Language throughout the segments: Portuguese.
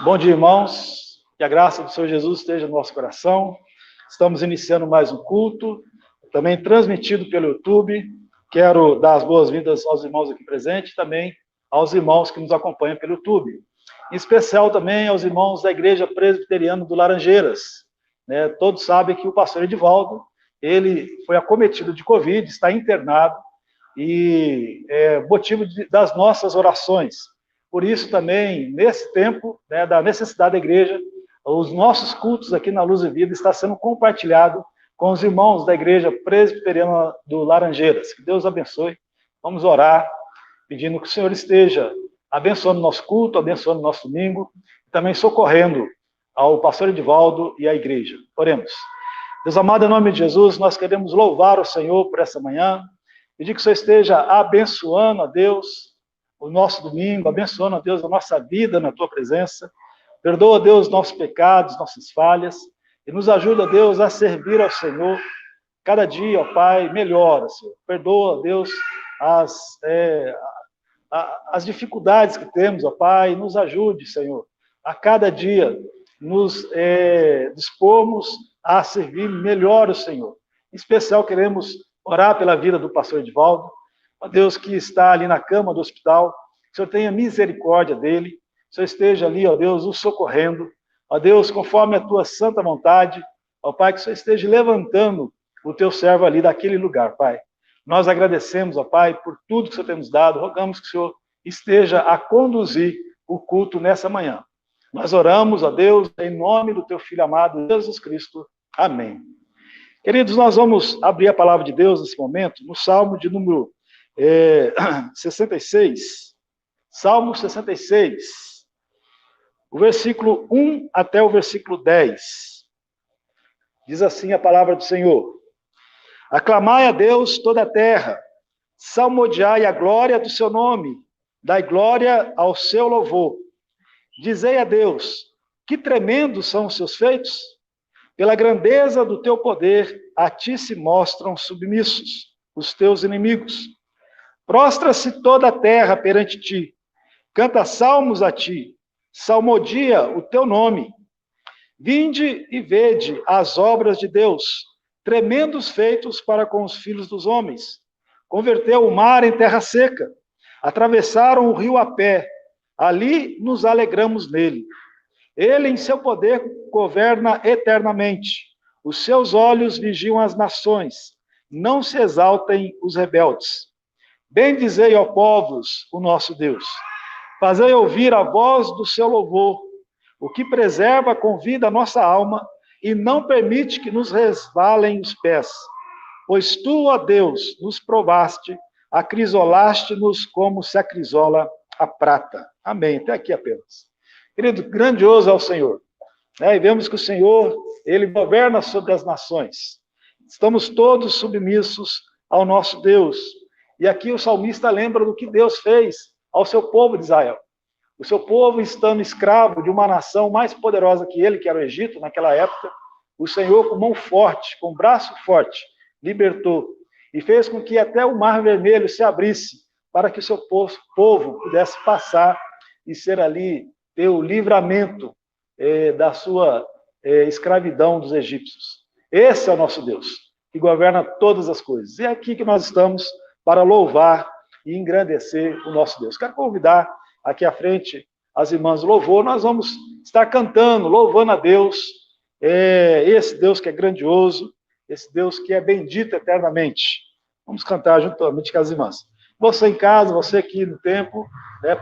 Bom dia, irmãos. Que a graça do Senhor Jesus esteja no nosso coração. Estamos iniciando mais um culto, também transmitido pelo YouTube. Quero dar as boas-vindas aos irmãos aqui presentes e também aos irmãos que nos acompanham pelo YouTube. Em especial também aos irmãos da Igreja Presbiteriana do Laranjeiras. Todos sabem que o pastor Edivaldo, ele foi acometido de Covid, está internado e é motivo das nossas orações. Por isso também, nesse tempo, da necessidade da igreja, os nossos cultos aqui na Luz e Vida estão sendo compartilhados com os irmãos da Igreja Presbiteriana do Laranjeiras. Que Deus abençoe. Vamos orar, pedindo que o Senhor esteja abençoando o nosso culto, abençoando o nosso domingo, e também socorrendo ao pastor Edivaldo e à igreja. Oremos. Deus amado, em nome de Jesus, nós queremos louvar o Senhor por essa manhã, pedir que o Senhor esteja abençoando a Deus o nosso domingo, abençoando a Deus a nossa vida na Tua presença. Perdoa, Deus, nossos pecados, nossas falhas, e nos ajuda, Deus, a servir ao Senhor cada dia, ó Pai, melhora, Senhor. Perdoa, Deus, as dificuldades que temos, ó Pai, nos ajude, Senhor, a cada dia nos dispormos a servir melhor o Senhor. Em especial, queremos orar pela vida do pastor Edivaldo, ó Deus, que está ali na cama do hospital, que o Senhor tenha misericórdia dele, que o Senhor esteja ali, ó Deus, o socorrendo, ó Deus, conforme a tua santa vontade, ó Pai, que o Senhor esteja levantando o teu servo ali daquele lugar, Pai. Nós agradecemos, ó Pai, por tudo que o Senhor tem nos dado, rogamos que o Senhor esteja a conduzir o culto nessa manhã. Nós oramos, ó Deus, em nome do teu Filho amado, Jesus Cristo. Amém. Queridos, nós vamos abrir a palavra de Deus nesse momento, no Salmo de número 66, Salmo 66, o versículo 1 até o versículo 10. Diz assim a palavra do Senhor: Aclamai a Deus toda a terra, salmodiai a glória do seu nome, dai glória ao seu louvor. Dizei a Deus, que tremendos são os seus feitos. Pela grandeza do teu poder, a ti se mostram submissos os teus inimigos. Prostra-se toda a terra perante ti, canta salmos a ti, salmodia o teu nome. Vinde e vede as obras de Deus, tremendos feitos para com os filhos dos homens. Converteu o mar em terra seca, atravessaram o rio a pé, ali nos alegramos nele. Ele em seu poder governa eternamente, os seus olhos vigiam as nações, não se exaltem os rebeldes. Bendizei, ó povos, o nosso Deus. Fazei ouvir a voz do seu louvor, o que preserva com vida a nossa alma e não permite que nos resvalem os pés. Pois tu, ó Deus, nos provaste, acrisolaste-nos como se acrisola a prata. Amém. Até aqui apenas. Querido, grandioso é o Senhor. E vemos que o Senhor, ele governa sobre as nações. Estamos todos submissos ao nosso Deus. E aqui o salmista lembra do que Deus fez ao seu povo de Israel. O seu povo estando escravo de uma nação mais poderosa que ele, que era o Egito, naquela época, o Senhor, com mão forte, com braço forte, libertou e fez com que até o Mar Vermelho se abrisse para que o seu povo pudesse passar e ser ali, ter o livramento da sua escravidão dos egípcios. Esse é o nosso Deus, que governa todas as coisas. E é aqui que nós estamos para louvar e engrandecer o nosso Deus. Quero convidar aqui à frente as irmãs do louvor, nós vamos estar cantando, louvando a Deus, esse Deus que é grandioso, esse Deus que é bendito eternamente. Vamos cantar juntamente com as irmãs. Você em casa, você aqui no templo,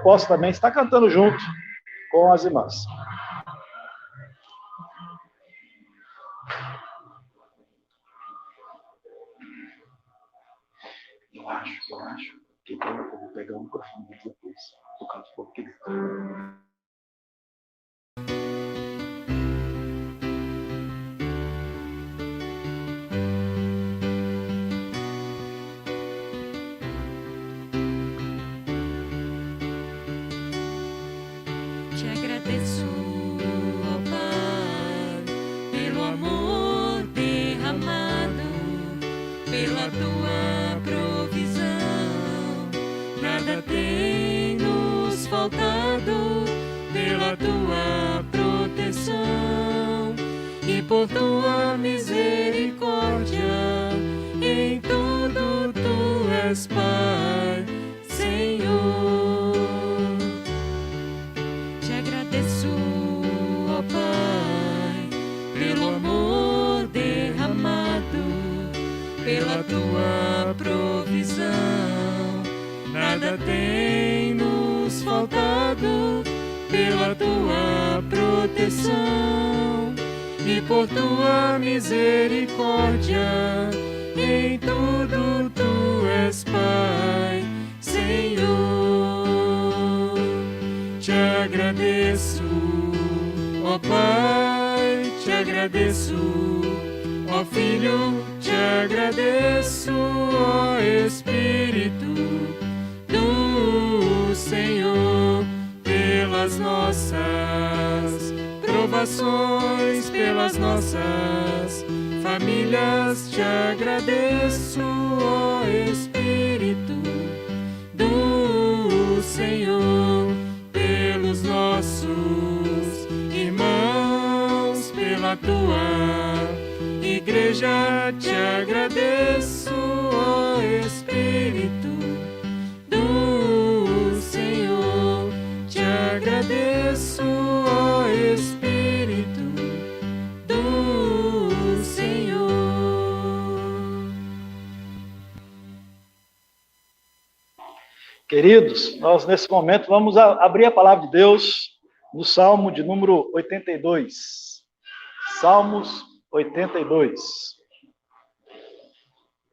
possa também estar cantando junto com as irmãs. Eu acho que eu vou pegar o microfone depois, por causa do fogo aqui dentro. Te agradeço, ó Pai, pelo amor derramado, pela tua provisão. Nada tem nos faltado, pela tua proteção e por tua misericórdia. Em tudo tu és Pai, Senhor. Te agradeço, ó Pai, pelo amor derramado, pela tua provisão. Nada tem nos faltado, pela tua proteção e por tua misericórdia. Em tudo tu és Pai, Senhor. Te agradeço, ó Pai, te agradeço, ó Filho, te agradeço, ó Espírito do Senhor, pelas nossas provações, pelas nossas famílias. Te agradeço, ó Espírito do Senhor, pelos nossos irmãos, pela tua igreja. Te agradeço, ó Espírito do Senhor. Te agradeço, ó Espírito do Senhor. Queridos, nós nesse momento vamos abrir a palavra de Deus no Salmo de número 82. Salmos 82.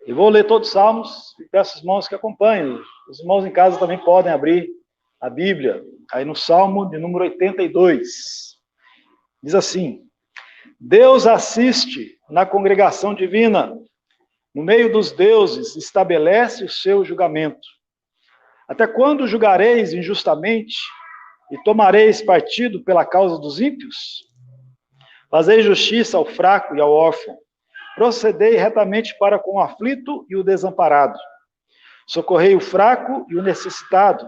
Eu vou ler todos os salmos e peço aos irmãos que acompanhem. Os irmãos em casa também podem abrir a Bíblia, aí no Salmo de número 82. Diz assim: Deus assiste na congregação divina, no meio dos deuses estabelece o seu julgamento. Até quando julgareis injustamente e tomareis partido pela causa dos ímpios? Fazei justiça ao fraco e ao órfão. Procedei retamente para com o aflito e o desamparado. Socorrei o fraco e o necessitado.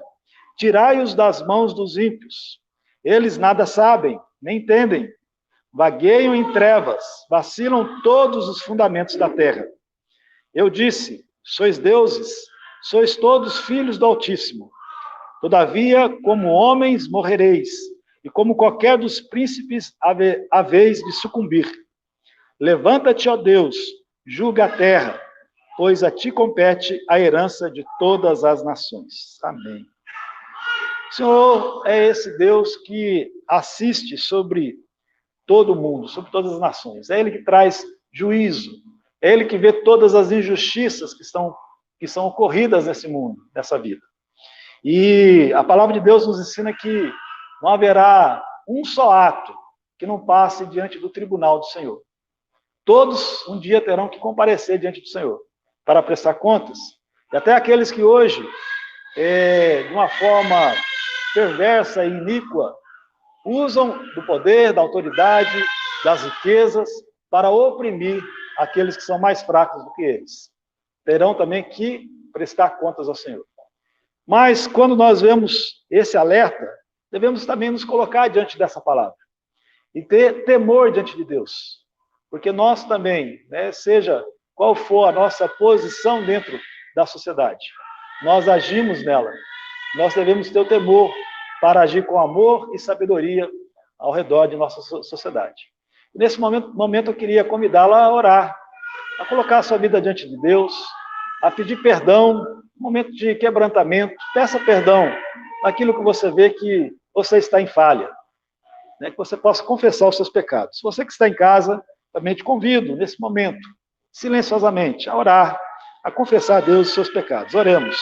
Tirai-os das mãos dos ímpios. Eles nada sabem, nem entendem. Vagueiam em trevas, vacilam todos os fundamentos da terra. Eu disse, sois deuses, sois todos filhos do Altíssimo. Todavia, como homens morrereis, e como qualquer dos príncipes haveis de sucumbir. Levanta-te, ó Deus, julga a terra, pois a ti compete a herança de todas as nações. Amém. O Senhor é esse Deus que assiste sobre todo o mundo, sobre todas as nações. É Ele que traz juízo. É Ele que vê todas as injustiças que são ocorridas nesse mundo, nessa vida. E a palavra de Deus nos ensina que não haverá um só ato que não passe diante do tribunal do Senhor. Todos um dia terão que comparecer diante do Senhor para prestar contas. E até aqueles que hoje, de uma forma perversa e iníqua, usam do poder, da autoridade, das riquezas para oprimir aqueles que são mais fracos do que eles. Terão também que prestar contas ao Senhor. Mas quando nós vemos esse alerta, devemos também nos colocar diante dessa palavra e ter temor diante de Deus. Porque nós também, seja qual for a nossa posição dentro da sociedade, nós agimos nela. Nós devemos ter o temor para agir com amor e sabedoria ao redor de nossa sociedade. E nesse momento eu queria convidá-la a orar, a colocar a sua vida diante de Deus, a pedir perdão, um momento de quebrantamento. Peça perdão naquilo que você vê que você está em falha, que você possa confessar os seus pecados. Se você que está em casa, também te convido, nesse momento, silenciosamente, a orar, a confessar a Deus os seus pecados. Oremos.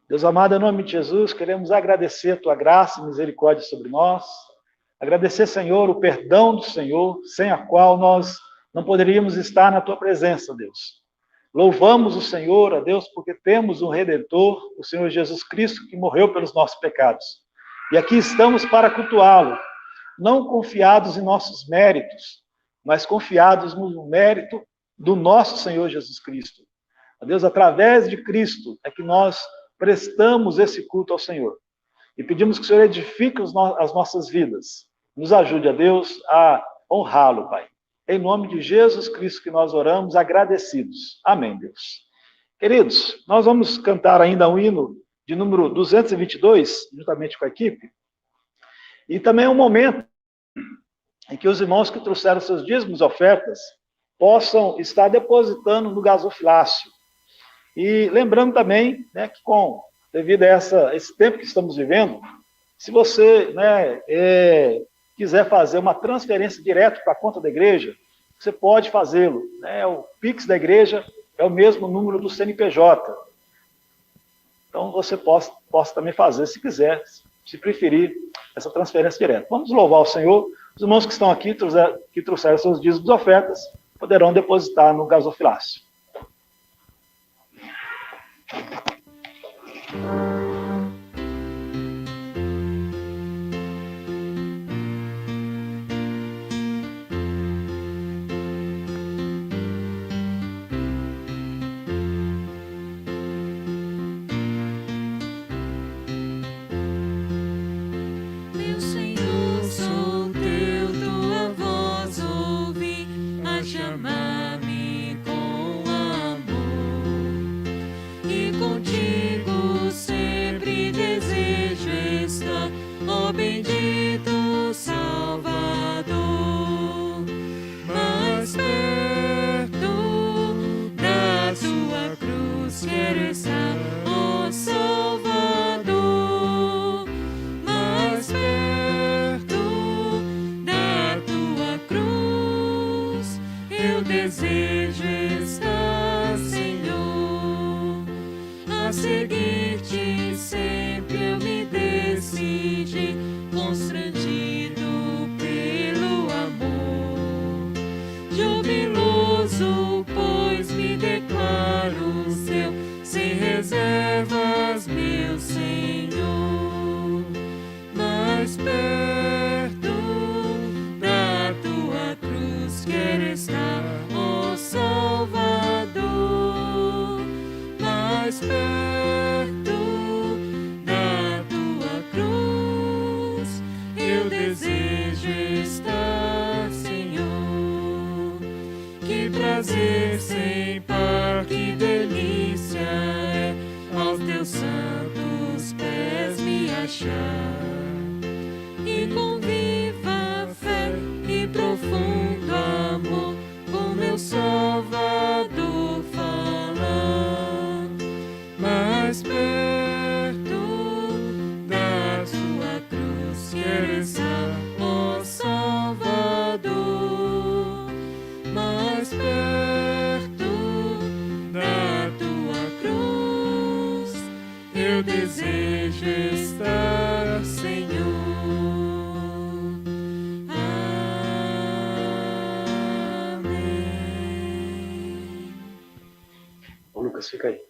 Deus amado, em nome de Jesus, queremos agradecer a tua graça e misericórdia sobre nós. Agradecer, Senhor, o perdão do Senhor, sem a qual nós não poderíamos estar na tua presença, Deus. Louvamos o Senhor, a Deus, porque temos um Redentor, o Senhor Jesus Cristo, que morreu pelos nossos pecados. E aqui estamos para cultuá-lo, não confiados em nossos méritos, mas confiados no mérito do nosso Senhor Jesus Cristo. A Deus, através de Cristo, é que nós prestamos esse culto ao Senhor. E pedimos que o Senhor edifique as nossas vidas. Nos ajude, a Deus, a honrá-lo, Pai. Em nome de Jesus Cristo que nós oramos, agradecidos. Amém, Deus. Queridos, nós vamos cantar ainda um hino de número 222, juntamente com a equipe. E também é um momento em que os irmãos que trouxeram seus dízimos e ofertas possam estar depositando no gasofilácio. E lembrando também, né, que devido a esse tempo que estamos vivendo, se você, né, quiser fazer uma transferência direto para a conta da igreja, você pode fazê-lo. Né? O Pix da igreja é o mesmo número do CNPJ. Então, você possa também fazer, se quiser, se preferir, essa transferência direta. Vamos louvar o Senhor. Os irmãos que estão aqui, que trouxeram seus dízimos e ofertas, poderão depositar no gasofilácio. Meu Senhor, sou teu, tua voz ouvi a chamar-me com amor. E contigo sempre desejo estar, ó bendito Salvador. Mais perto da tua cruz quero estar, ó Salvador. Mais perto da tua cruz eu desejo estar, Senhor. A seguir-te sempre eu me decidi, constrangido pelo amor. Jubiloso, pois me declaro seu, sem reservas, meu Senhor. Mais perto da tua cruz quero estar, ó Salvador. Mais perto da tua cruz eu desejo estar, Senhor. Que prazer sem par, que delícia é aos teus santos pés me achar. E com viva fé e profundo amor com meu Salvador falar. Mais perto da tua cruz quero estar, ó Salvador. Mais perto da tua cruz eu desejo estar, Senhor. Amém. Ô, Lucas, fica aí.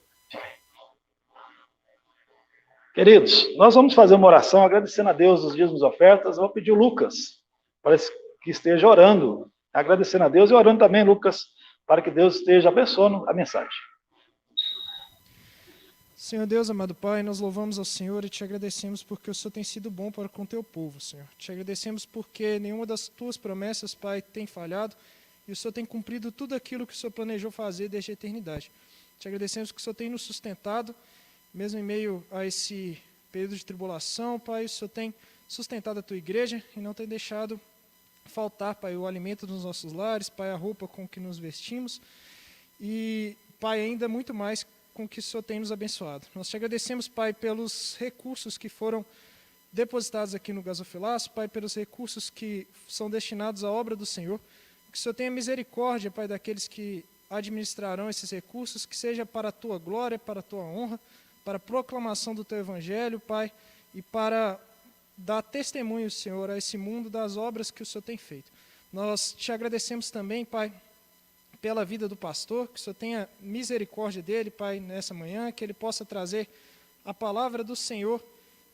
Queridos, nós vamos fazer uma oração agradecendo a Deus os dízimos e ofertas. Eu vou pedir o Lucas para que esteja orando, agradecendo a Deus e orando também, Lucas, para que Deus esteja abençoando a mensagem. Senhor Deus, amado Pai, nós louvamos ao Senhor e te agradecemos porque o Senhor tem sido bom para com o teu povo, Senhor. Te agradecemos porque nenhuma das tuas promessas, Pai, tem falhado e o Senhor tem cumprido tudo aquilo que o Senhor planejou fazer desde a eternidade. Te agradecemos que o Senhor tem nos sustentado, mesmo em meio a esse período de tribulação, Pai, o Senhor tem sustentado a tua igreja e não tem deixado faltar, Pai, o alimento dos nossos lares, Pai, a roupa com que nos vestimos e, Pai, ainda muito mais com que o Senhor tem nos abençoado. Nós te agradecemos, Pai, pelos recursos que foram depositados aqui no gasofilácio, Pai, pelos recursos que são destinados à obra do Senhor. Que o Senhor tenha misericórdia, Pai, daqueles que administrarão esses recursos, que seja para a tua glória, para a tua honra, para a proclamação do Teu Evangelho, Pai, e para dar testemunho, Senhor, a esse mundo das obras que o Senhor tem feito. Nós te agradecemos também, Pai, pela vida do pastor, que o Senhor tenha misericórdia dele, Pai, nessa manhã, que ele possa trazer a palavra do Senhor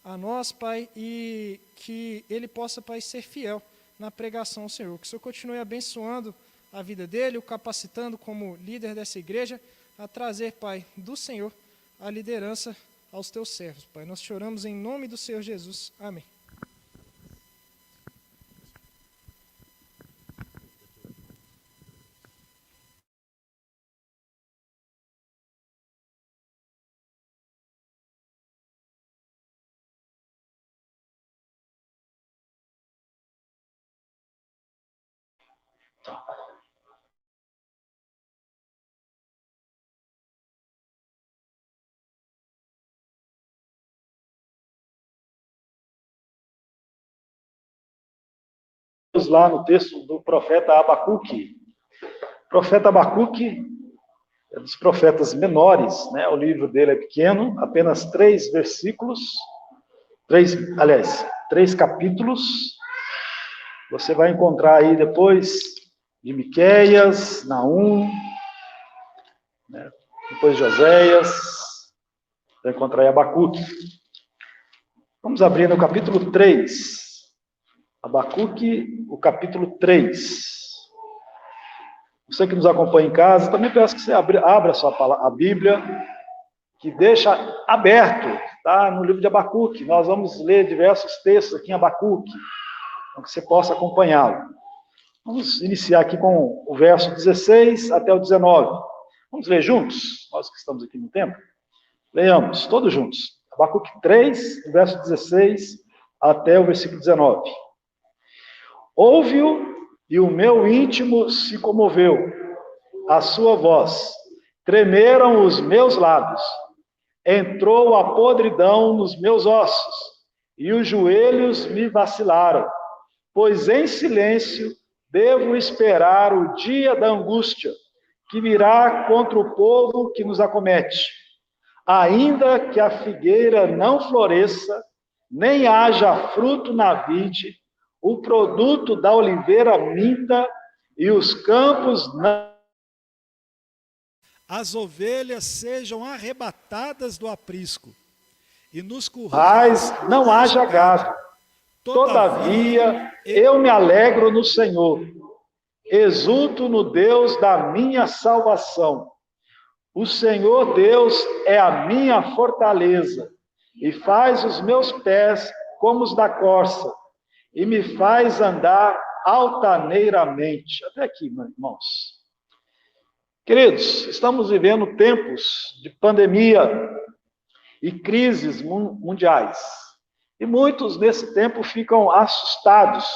a nós, Pai, e que ele possa, Pai, ser fiel na pregação, Senhor. Que o Senhor continue abençoando a vida dele, o capacitando como líder dessa igreja, a trazer, Pai, do Senhor a liderança aos teus servos, Pai. Nós te oramos em nome do Senhor Jesus. Amém. Lá no texto do profeta Abacuque. O profeta Abacuque é dos profetas menores, né? O livro dele é pequeno, apenas 3 versículos, 3 capítulos. Você vai encontrar aí depois de Miqueias, Naum, né? Depois de Oséias, vai encontrar aí Abacuque. Vamos abrir no capítulo 3. Abacuque, o capítulo 3. Você que nos acompanha em casa, também peço que você abra a Bíblia, que deixa aberto, tá? No livro de Abacuque. Nós vamos ler diversos textos aqui em Abacuque, para que você possa acompanhá-lo. Vamos iniciar aqui com o verso 16 até o 19. Vamos ler juntos? Nós que estamos aqui no tempo. Leiamos, todos juntos. Abacuque 3, verso 16 até o versículo 19. Ouve-o, e o meu íntimo se comoveu, a sua voz, tremeram os meus lábios, entrou a podridão nos meus ossos, e os joelhos me vacilaram, pois em silêncio devo esperar o dia da angústia, que virá contra o povo que nos acomete. Ainda que a figueira não floresça, nem haja fruto na vide, o produto da oliveira minta e os campos não. As ovelhas sejam arrebatadas do aprisco, e nos currais não haja gado. Todavia, eu me alegro no Senhor, exulto no Deus da minha salvação. O Senhor Deus é a minha fortaleza, e faz os meus pés como os da corça, e me faz andar altaneiramente. Até aqui, irmãos. Queridos, estamos vivendo tempos de pandemia e crises mundiais. E muitos nesse tempo ficam assustados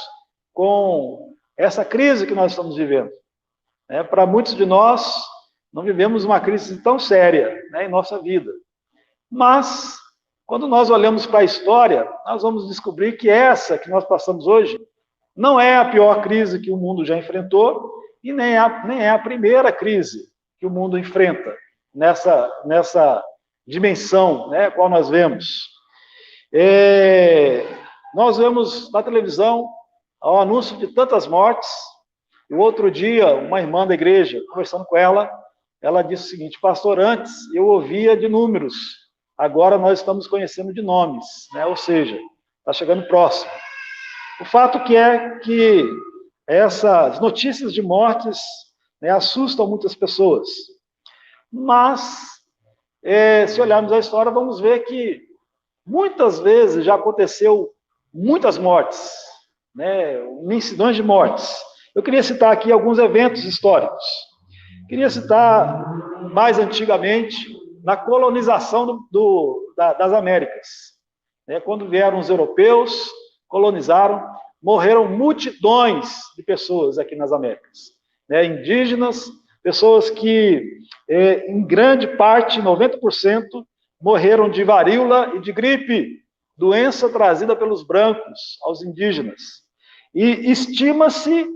com essa crise que nós estamos vivendo. Para muitos de nós, não vivemos uma crise tão séria, em nossa vida. Mas, quando nós olhamos para a história, nós vamos descobrir que essa que nós passamos hoje não é a pior crise que o mundo já enfrentou e nem é a primeira crise que o mundo enfrenta nessa dimensão, qual nós vemos. Nós vemos na televisão o anúncio de tantas mortes. E o outro dia, uma irmã da igreja, conversando com ela disse o seguinte: pastor, antes eu ouvia de números, agora nós estamos conhecendo de nomes, ou seja, está chegando próximo. O fato é que essas notícias de mortes assustam muitas pessoas. Mas, se olharmos a história, vamos ver que muitas vezes já aconteceu muitas mortes, imensidões de mortes. Eu queria citar aqui alguns eventos históricos. Queria citar, mais antigamente, na colonização das Américas. Quando vieram os europeus, colonizaram, morreram multidões de pessoas aqui nas Américas. Indígenas, pessoas que, em grande parte, 90%, morreram de varíola e de gripe, doença trazida pelos brancos aos indígenas. E estima-se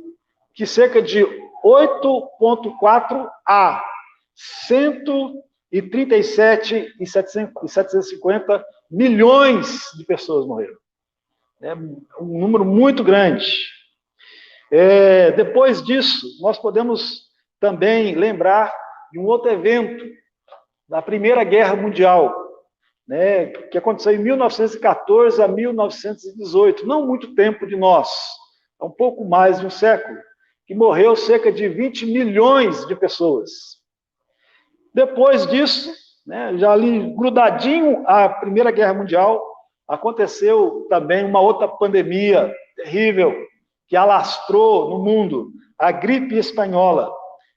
que cerca de 8,4 a 100 e 37.750 milhões de pessoas morreram. É um número muito grande. Depois disso, nós podemos também lembrar de um outro evento, da Primeira Guerra Mundial, né, que aconteceu em 1914 a 1918, não muito tempo de nós, é um pouco mais de um século, que morreu cerca de 20 milhões de pessoas. Depois disso, né, já ali grudadinho à Primeira Guerra Mundial, aconteceu também uma outra pandemia terrível, que alastrou no mundo, a gripe espanhola,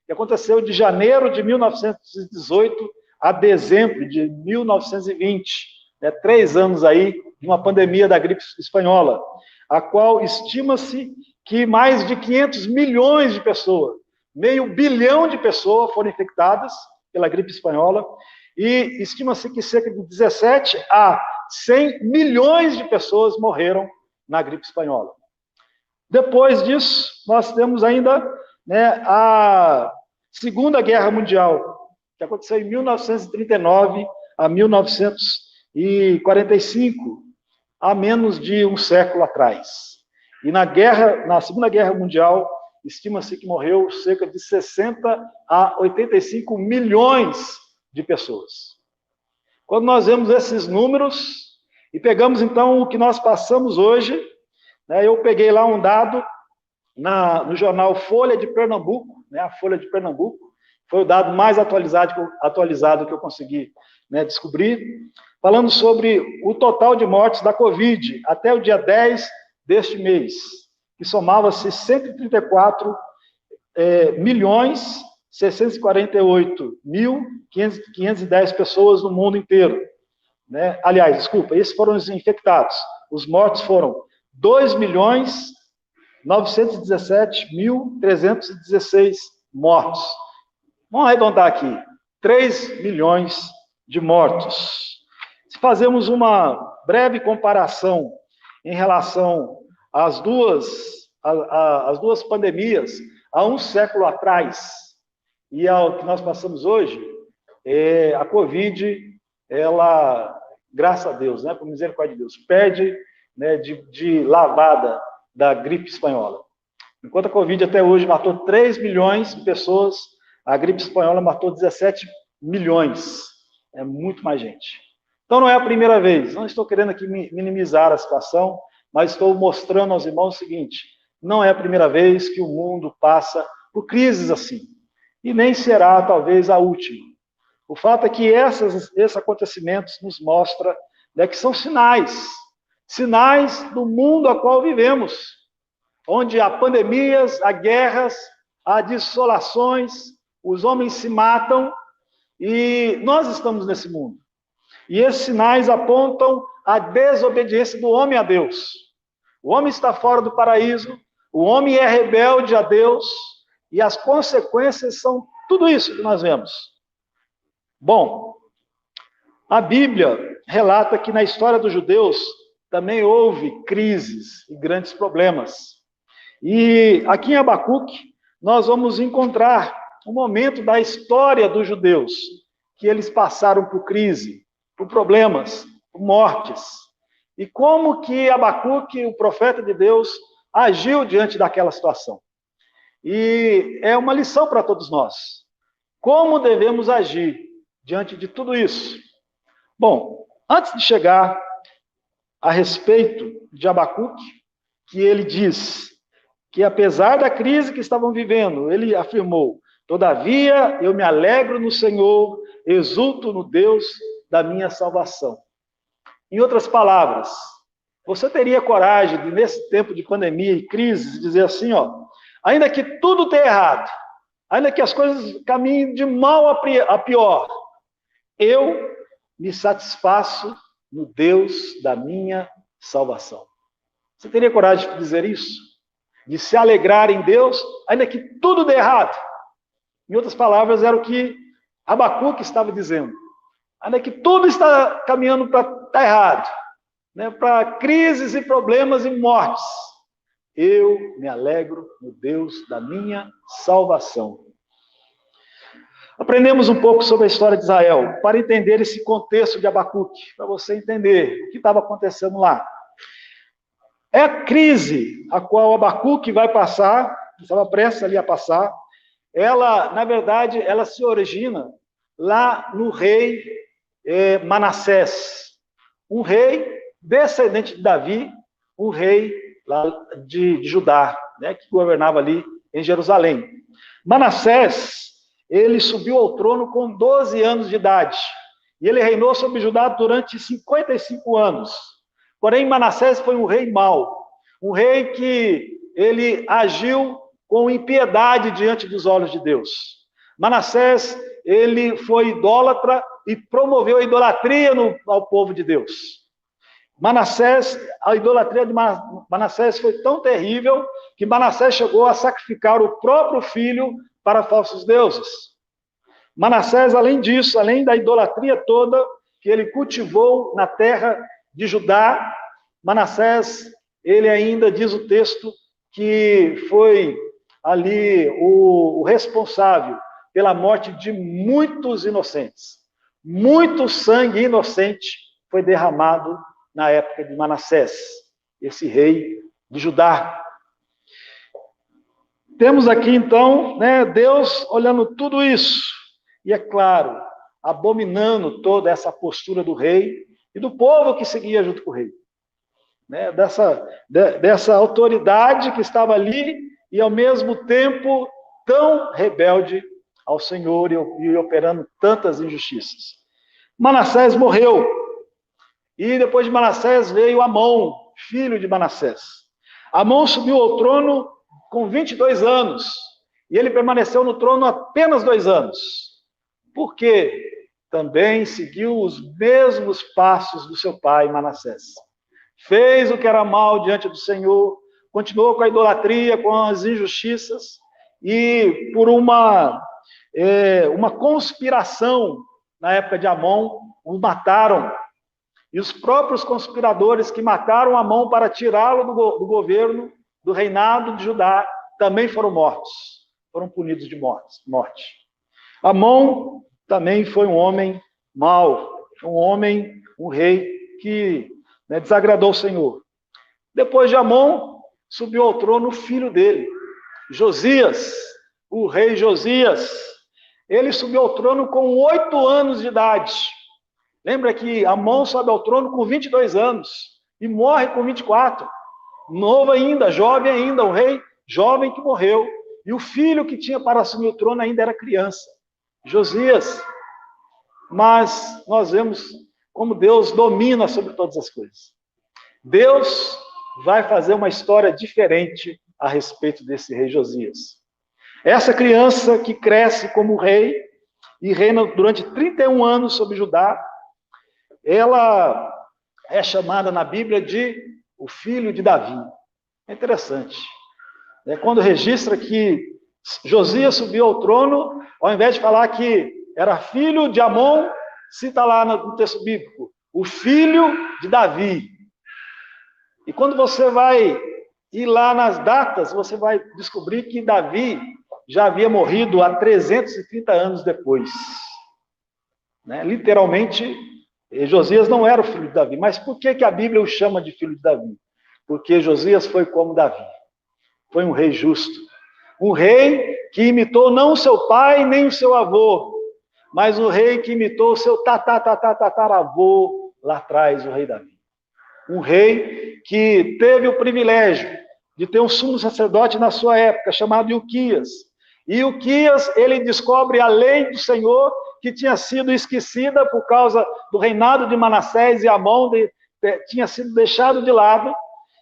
que aconteceu de janeiro de 1918 a dezembro de 1920, né, 3 anos aí de uma pandemia da gripe espanhola, a qual estima-se que mais de 500 milhões de pessoas, meio bilhão de pessoas foram infectadas pela gripe espanhola, e estima-se que cerca de 17 a 100 milhões de pessoas morreram na gripe espanhola. Depois disso, nós temos ainda, né, a Segunda Guerra Mundial, que aconteceu em 1939 a 1945, há menos de um século atrás. E na Segunda Guerra Mundial, estima-se que morreu cerca de 60 a 85 milhões de pessoas. Quando nós vemos esses números e pegamos, então, o que nós passamos hoje, né, eu peguei lá um dado no jornal Folha de Pernambuco, né, a Folha de Pernambuco, foi o dado mais atualizado que eu consegui, né, descobrir, falando sobre o total de mortes da Covid até o dia 10 deste mês, que somava-se 134 milhões 648.510 pessoas no mundo inteiro. Né? Aliás, desculpa, esses foram os infectados. Os mortos foram 2.917.316 mortos. Vamos arredondar aqui, 3 milhões de mortos. Se fazemos uma breve comparação em relação às duas pandemias, há um século atrás, e ao que nós passamos hoje, a Covid, ela, graças a Deus, né, por misericórdia de Deus, perde, né, de lavada da gripe espanhola. Enquanto a Covid até hoje matou 3 milhões de pessoas, a gripe espanhola matou 17 milhões. É muito mais gente. Então não é a primeira vez, não estou querendo aqui minimizar a situação, mas estou mostrando aos irmãos o seguinte, não é a primeira vez que o mundo passa por crises assim, e nem será talvez a última. O fato é que esses acontecimentos nos mostram, né, que são sinais do mundo a qual vivemos, onde há pandemias, há guerras, há dissolações, os homens se matam, e nós estamos nesse mundo. E esses sinais apontam a desobediência do homem a Deus. O homem está fora do paraíso, o homem é rebelde a Deus, e as consequências são tudo isso que nós vemos. Bom, a Bíblia relata que na história dos judeus também houve crises e grandes problemas. E aqui em Abacuque, nós vamos encontrar um momento da história dos judeus, que eles passaram por crise, por problemas, por mortes. E como que Abacuque, o profeta de Deus, agiu diante daquela situação. E é uma lição para todos nós. Como devemos agir diante de tudo isso? Bom, antes de chegar a respeito de Abacuque, que ele diz que apesar da crise que estavam vivendo, ele afirmou, todavia eu me alegro no Senhor, exulto no Deus da minha salvação. Em outras palavras, você teria coragem de, nesse tempo de pandemia e crise, dizer assim, ó, ainda que tudo esteja errado, ainda que as coisas caminhem de mal a pior, eu me satisfaço no Deus da minha salvação. Você teria coragem de dizer isso? De se alegrar em Deus, ainda que tudo dê errado? Em outras palavras, era o que Abacuque estava dizendo. Ainda que tudo está caminhando para estar errado, né, para crises e problemas e mortes, eu me alegro no Deus da minha salvação. Aprendemos um pouco sobre a história de Israel, para entender esse contexto de Abacuque, para você entender o que estava acontecendo lá. É a crise a qual Abacuque vai passar, estava prestes ali a passar, ela, na verdade, ela se origina lá no rei Manassés, um rei descendente de Davi, um rei lá de Judá, né, que governava ali em Jerusalém. Manassés, ele subiu ao trono com 12 anos de idade, e ele reinou sobre Judá durante 55 anos. Porém, Manassés foi um rei mau, um rei que ele agiu com impiedade diante dos olhos de Deus. Manassés, ele foi idólatra e promoveu a idolatria ao povo de Deus. A idolatria de Manassés foi tão terrível que Manassés chegou a sacrificar o próprio filho para falsos deuses. Manassés, além disso, além da idolatria toda que ele cultivou na terra de Judá, Manassés, ele ainda diz o texto que foi ali o responsável pela morte de muitos inocentes. Muito sangue inocente foi derramado na época de Manassés, esse rei de Judá. Temos aqui, então, né, Deus olhando tudo isso, e é claro, abominando toda essa postura do rei e do povo que seguia junto com o rei. Né, dessa autoridade que estava ali e, ao mesmo tempo, tão rebelde ao Senhor e operando tantas injustiças. Manassés morreu. E depois de Manassés veio Amon, filho de Manassés. Amon subiu ao trono com 22 anos. E ele permaneceu no trono apenas 2 anos. Por quê? Também seguiu os mesmos passos do seu pai Manassés. Fez o que era mal diante do Senhor, continuou com a idolatria, com as injustiças, e por uma conspiração na época de Amon, o mataram. E os próprios conspiradores que mataram Amon para tirá-lo do governo, do reinado de Judá, também foram mortos, foram punidos de morte. Amon também foi um homem mau, um rei que desagradou o Senhor. Depois de Amon, subiu ao trono o filho dele, Josias, o rei Josias. Ele subiu ao trono com 8 anos de idade. Lembra que Amon sobe ao trono com 22 anos e morre com 24. Novo ainda, jovem ainda, um rei jovem que morreu. E o filho que tinha para assumir o trono ainda era criança, Josias. Mas nós vemos como Deus domina sobre todas as coisas. Deus vai fazer uma história diferente a respeito desse rei Josias. Essa criança que cresce como rei e reina durante 31 anos sobre Judá, ela é chamada na Bíblia de o filho de Davi. É interessante. Quando registra que Josias subiu ao trono, ao invés de falar que era filho de Amon, cita lá no texto bíblico, o filho de Davi. E quando você vai ir lá nas datas, você vai descobrir que Davi já havia morrido há 330 anos depois. Literalmente, Josias não era o filho de Davi. Mas por que a Bíblia o chama de filho de Davi? Porque Josias foi como Davi. Foi um rei justo. Um rei que imitou não o seu pai nem o seu avô, mas um rei que imitou o seu tataravô lá atrás, o rei Davi. Um rei que teve o privilégio de ter um sumo sacerdote na sua época, chamado Ilquias. E Ilquias, ele descobre a lei do Senhor, que tinha sido esquecida por causa do reinado de Manassés e Amon, tinha sido deixado de lado.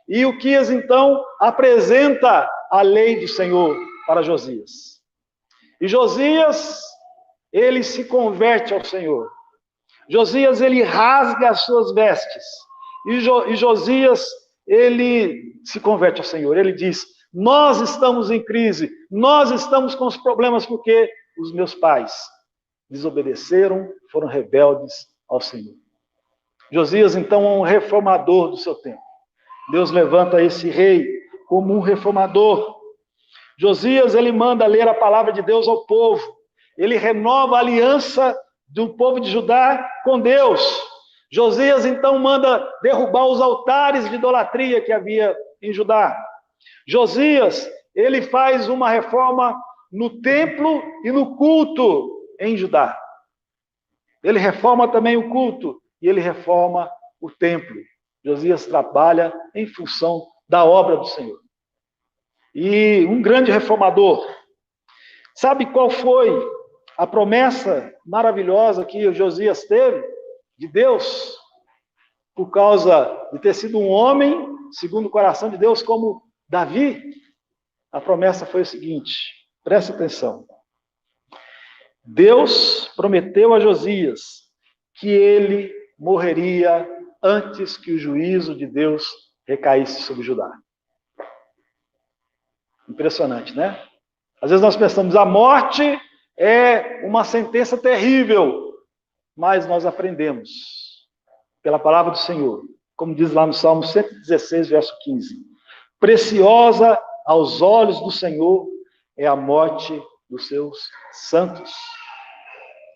E Ilquias, então, apresenta a lei do Senhor para Josias. E Josias, ele se converte ao Senhor. Josias, ele rasga as suas vestes. E Josias, ele se converte ao Senhor. Ele diz: nós estamos em crise, nós estamos com os problemas porque os meus pais desobedeceram, foram rebeldes ao Senhor. Josias, então, é um reformador do seu tempo. Deus levanta esse rei como um reformador. Josias, ele manda ler a palavra de Deus ao povo. ele renova a aliança do povo de Judá com Deus. Josias, então, manda derrubar os altares de idolatria que havia em Judá. Josias, ele faz uma reforma no templo e no culto em Judá. Ele reforma também o culto e ele reforma o templo. Josias trabalha em função da obra do Senhor. E um grande reformador. Sabe qual foi a promessa maravilhosa que Josias teve de Deus? Por causa de ter sido um homem segundo o coração de Deus como Davi, a promessa foi o seguinte, preste atenção. Deus prometeu a Josias que ele morreria antes que o juízo de Deus recaísse sobre Judá. Impressionante, né? Às vezes nós pensamos, a morte é uma sentença terrível, mas nós aprendemos pela palavra do Senhor, como diz lá no Salmo 116, verso 15. Preciosa aos olhos do Senhor é a morte dos seus santos.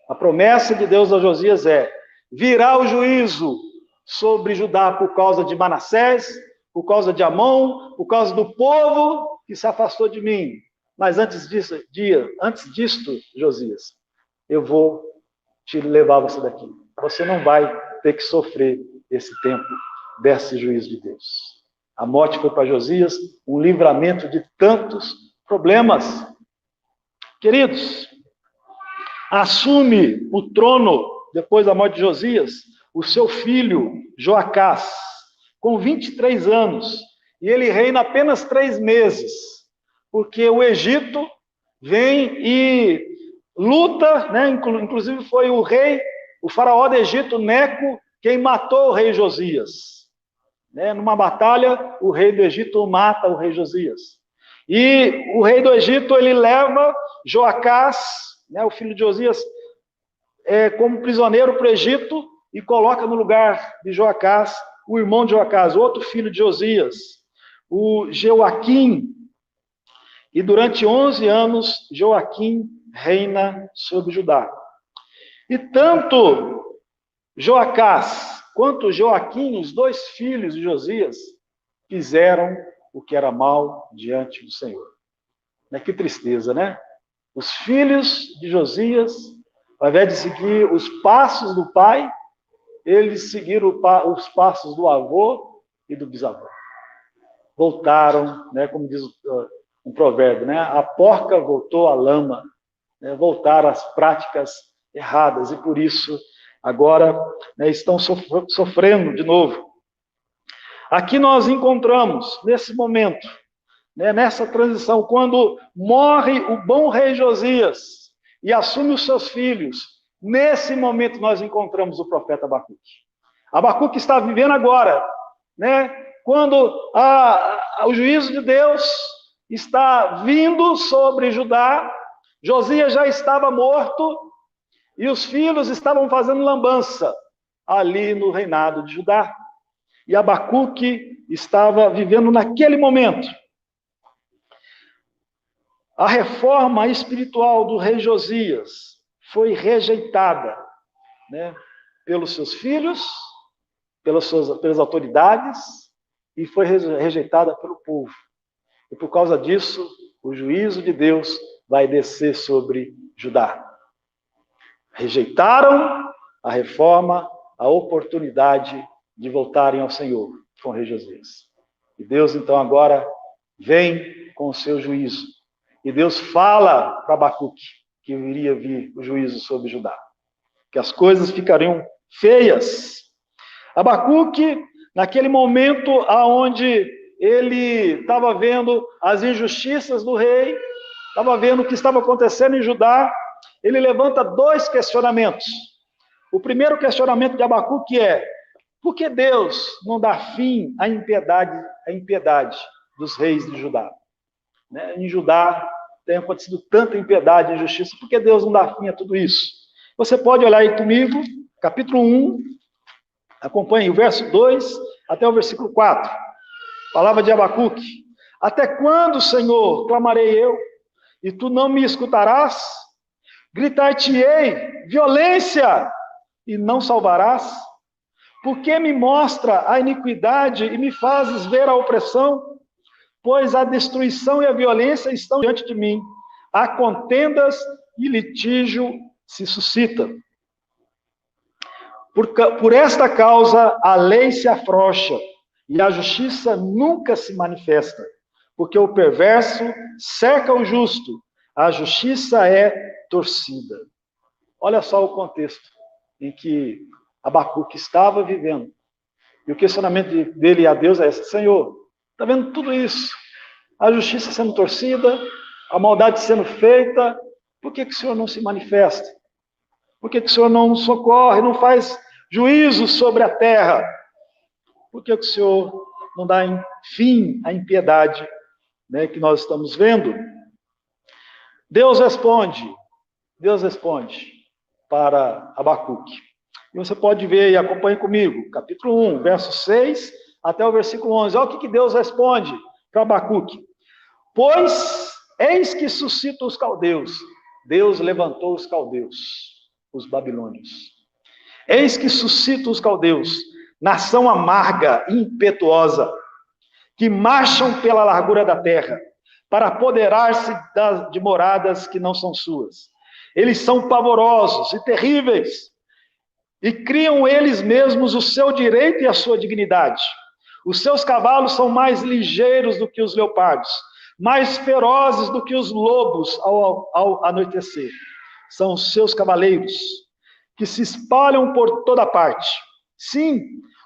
A promessa de Deus a Josias é: virá o juízo sobre Judá por causa de Manassés, por causa de Amon, por causa do povo que se afastou de mim. Mas antes disto, Josias, eu vou te levar você daqui. Você não vai ter que sofrer esse tempo desse juízo de Deus. A morte foi para Josias um livramento de tantos problemas. Queridos, assume o trono, depois da morte de Josias, o seu filho Joacás, com 23 anos, e ele reina apenas 3 meses, porque o Egito vem e luta, né? Inclusive foi o faraó do Egito, Neco, quem matou o rei Josias. Numa batalha, o rei do Egito mata o rei Josias. E o rei do Egito, ele leva Joacás, o filho de Josias, como prisioneiro para o Egito, e coloca no lugar de Joacás o irmão de Joacás, outro filho de Josias, o Joaquim. E durante 11 anos, Joaquim reina sobre Judá. E tanto Joacás quanto Joaquim, os 2 filhos de Josias, fizeram o que era mal diante do Senhor. Que tristeza, né? Os filhos de Josias, ao invés de seguir os passos do pai, eles seguiram os passos do avô e do bisavô. Voltaram, como diz um provérbio, a porca voltou à lama, voltaram às práticas erradas, e por isso agora estão sofrendo de novo. Aqui nós encontramos, nesse momento, nessa transição, quando morre o bom rei Josias e assume os seus filhos, nesse momento nós encontramos o profeta Abacuque. Abacuque está vivendo agora, quando o juízo de Deus está vindo sobre Judá. Josias já estava morto, e os filhos estavam fazendo lambança ali no reinado de Judá. E Abacuque estava vivendo naquele momento. A reforma espiritual do rei Josias foi rejeitada, pelos seus filhos, pelas autoridades, e foi rejeitada pelo povo. E por causa disso, o juízo de Deus vai descer sobre Judá. Rejeitaram a reforma, a oportunidade de voltarem ao Senhor com o rei Josias. E Deus, então, agora vem com o seu juízo. E Deus fala para Abacuque que iria vir o juízo sobre Judá, que as coisas ficariam feias. Abacuque, naquele momento onde ele estava vendo as injustiças do rei, estava vendo o que estava acontecendo em Judá, ele levanta 2 questionamentos. O primeiro questionamento de Abacuque é: por que Deus não dá fim à impiedade dos reis de Judá? Em Judá tem acontecido tanta impiedade e injustiça, por que Deus não dá fim a tudo isso? Você pode olhar aí comigo, capítulo 1, acompanhe o verso 2 até o versículo 4. Palavra de Abacuque: até quando, Senhor, clamarei eu, e tu não me escutarás? Gritar-te-ei, violência, e não salvarás? Por que me mostra a iniquidade e me fazes ver a opressão? Pois a destruição e a violência estão diante de mim. Há contendas e litígio se suscita. Por esta causa, a lei se afrouxa e a justiça nunca se manifesta, porque o perverso cerca o justo, a justiça é torcida. Olha só o contexto em que Abacuque estava vivendo. E o questionamento dele a Deus é esse: Senhor, está vendo tudo isso? A justiça sendo torcida, a maldade sendo feita, por que o Senhor não se manifesta? Por que o Senhor não socorre, não faz juízo sobre a terra? Por que o Senhor não dá fim à impiedade, né, que nós estamos vendo? Deus responde para Abacuque. E você pode ver e acompanhe comigo, capítulo 1, verso 6 até o versículo 11. Olha o que Deus responde para Abacuque. Pois eis que suscita os caldeus. Deus levantou os caldeus, os babilônios. Eis que suscita os caldeus, nação amarga e impetuosa, que marcham pela largura da terra, para apoderar-se de moradas que não são suas. Eles são pavorosos e terríveis, e criam eles mesmos o seu direito e a sua dignidade. Os seus cavalos são mais ligeiros do que os leopardos, mais ferozes do que os lobos ao anoitecer. São os seus cavaleiros, que se espalham por toda parte. Sim,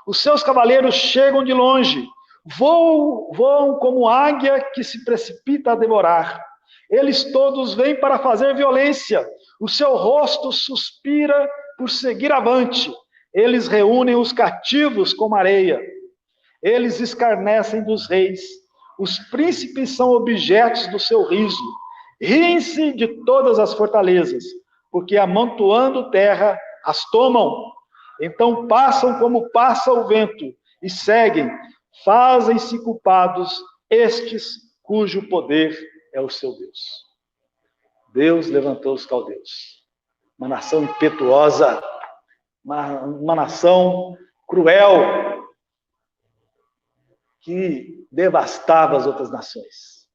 os seus cavaleiros chegam de longe, voam como águia que se precipita a devorar. Eles todos vêm para fazer violência, o seu rosto suspira por seguir avante. Eles reúnem os cativos como areia. Eles escarnecem dos reis. Os príncipes são objetos do seu riso. Riem-se de todas as fortalezas, porque amontoando terra as tomam. Então passam como passa o vento e seguem. Fazem-se culpados estes cujo poder é o seu Deus. Deus levantou os caldeus. Uma nação impetuosa, uma nação cruel, que devastava as outras nações.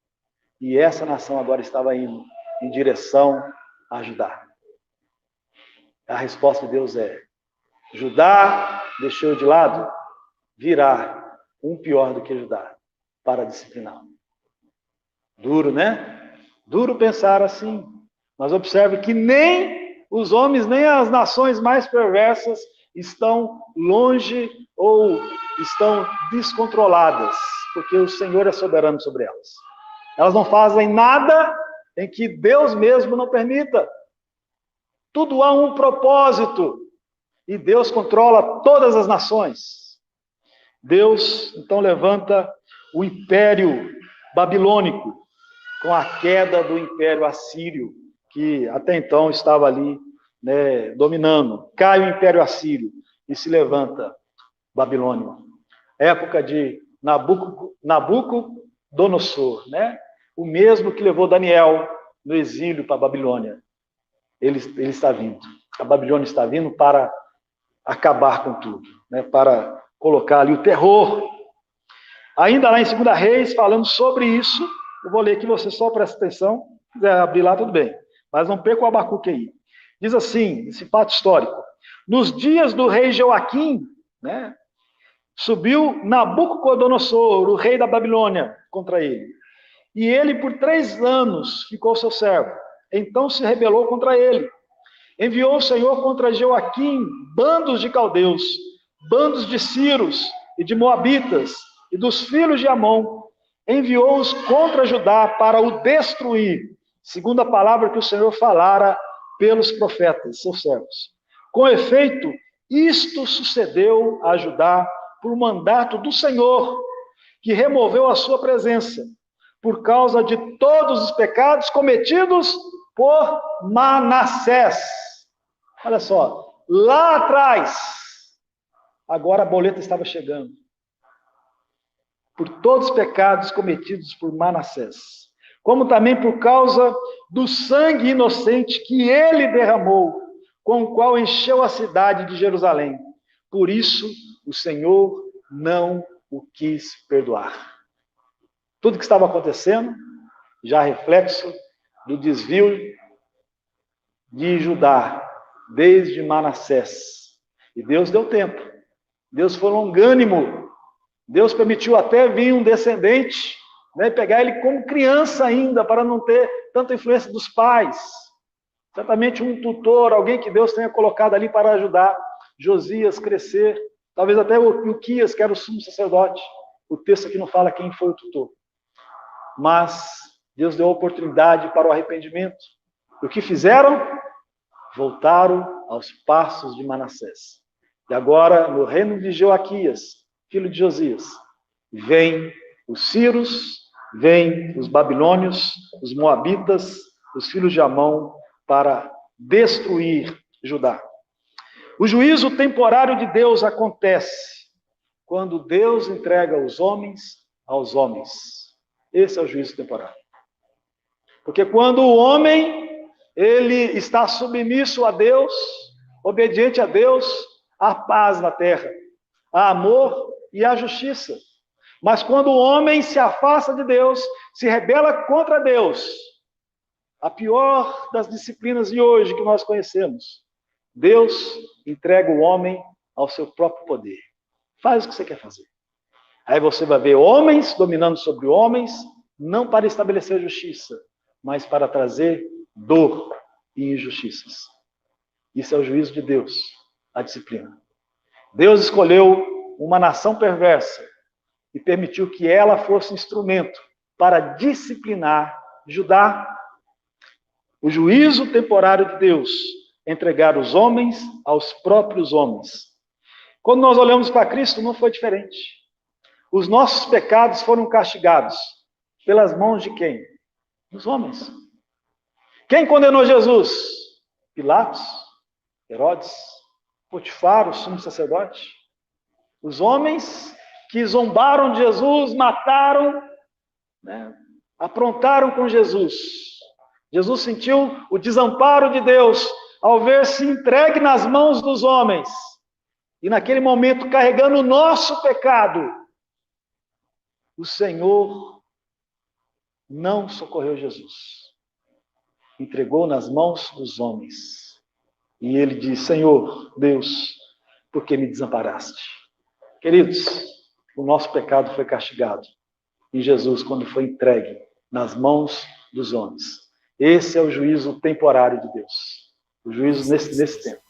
E essa nação agora estava indo em direção a Judá. A resposta de Deus é: Judá deixou de lado, virá um pior do que Judá para disciplinar. Duro, né? Duro pensar assim. Mas observe que nem os homens, nem as nações mais perversas estão longe ou estão descontroladas, porque o Senhor é soberano sobre elas. Elas não fazem nada em que Deus mesmo não permita. Tudo há um propósito, e Deus controla todas as nações. Deus, então, levanta o império babilônico, com a queda do império assírio, que até então estava ali, né, dominando. Cai o império assírio e se levanta Babilônia. Época de Nabucodonosor, né? O mesmo que levou Daniel no exílio para a Babilônia. Ele está vindo. A Babilônia está vindo para acabar com tudo, né? Para colocar ali o terror. Ainda lá em 2 Reis, falando sobre isso, eu vou ler aqui, você só presta atenção. Se quiser abrir lá, tudo bem. Mas não perca o Abacuque aí. Diz assim, esse fato histórico. Nos dias do rei Joaquim, né, subiu Nabucodonosor, o rei da Babilônia, contra ele. E ele, por 3 anos, ficou seu servo. Então se rebelou contra ele. Enviou o Senhor contra Joaquim bandos de caldeus, bandos de sírios e de moabitas, e dos filhos de Amon. Enviou-os contra Judá para o destruir, segundo a palavra que o Senhor falara pelos profetas, seus servos. Com efeito, isto sucedeu a Judá por mandato do Senhor, que removeu a sua presença, por causa de todos os pecados cometidos por Manassés. Olha só, lá atrás, agora a boleta estava chegando. Por todos os pecados cometidos por Manassés. como também por causa do sangue inocente que ele derramou, com o qual encheu a cidade de Jerusalém. Por isso, o Senhor não o quis perdoar. Tudo que estava acontecendo, já reflexo do desvio de Judá, desde Manassés. E Deus deu tempo. Deus foi longânimo. Deus permitiu até vir um descendente, né, pegar ele como criança ainda, para não ter tanta influência dos pais. Certamente um tutor, alguém que Deus tenha colocado ali para ajudar Josias a crescer. Talvez até o Ilquias, que era o sumo sacerdote. O texto aqui não fala quem foi o tutor. Mas Deus deu oportunidade para o arrependimento. E o que fizeram? Voltaram aos passos de Manassés. E agora, no reino de Joaquias, filho de Josias, vem os sírios, vem os babilônios, os moabitas, os filhos de Amon, para destruir Judá. O juízo temporário de Deus acontece quando Deus entrega os homens aos homens. Esse é o juízo temporário. Porque quando o homem, ele está submisso a Deus, obediente a Deus, há paz na terra, há amor e há justiça. Mas quando o homem se afasta de Deus, se rebela contra Deus, a pior das disciplinas de hoje que nós conhecemos, Deus entrega o homem ao seu próprio poder. Faz o que você quer fazer. Aí você vai ver homens dominando sobre homens, não para estabelecer justiça, mas para trazer dor e injustiças. Isso é o juízo de Deus, a disciplina. Deus escolheu uma nação perversa e permitiu que ela fosse instrumento para disciplinar Judá. O juízo temporário de Deus, entregar os homens aos próprios homens. Quando nós olhamos para Cristo, não foi diferente. Os nossos pecados foram castigados pelas mãos de quem? Dos homens. Quem condenou Jesus? Pilatos, Herodes, Potifar, o sumo sacerdote. Os homens que zombaram de Jesus, mataram, né, aprontaram com Jesus. Jesus sentiu o desamparo de Deus ao ver-se entregue nas mãos dos homens. E naquele momento, carregando o nosso pecado, o Senhor não socorreu Jesus. Entregou nas mãos dos homens. E ele diz: Senhor, Deus, por que me desamparaste? Queridos, o nosso pecado foi castigado em Jesus quando foi entregue nas mãos dos homens. Esse é o juízo temporário de Deus. O juízo nesse tempo.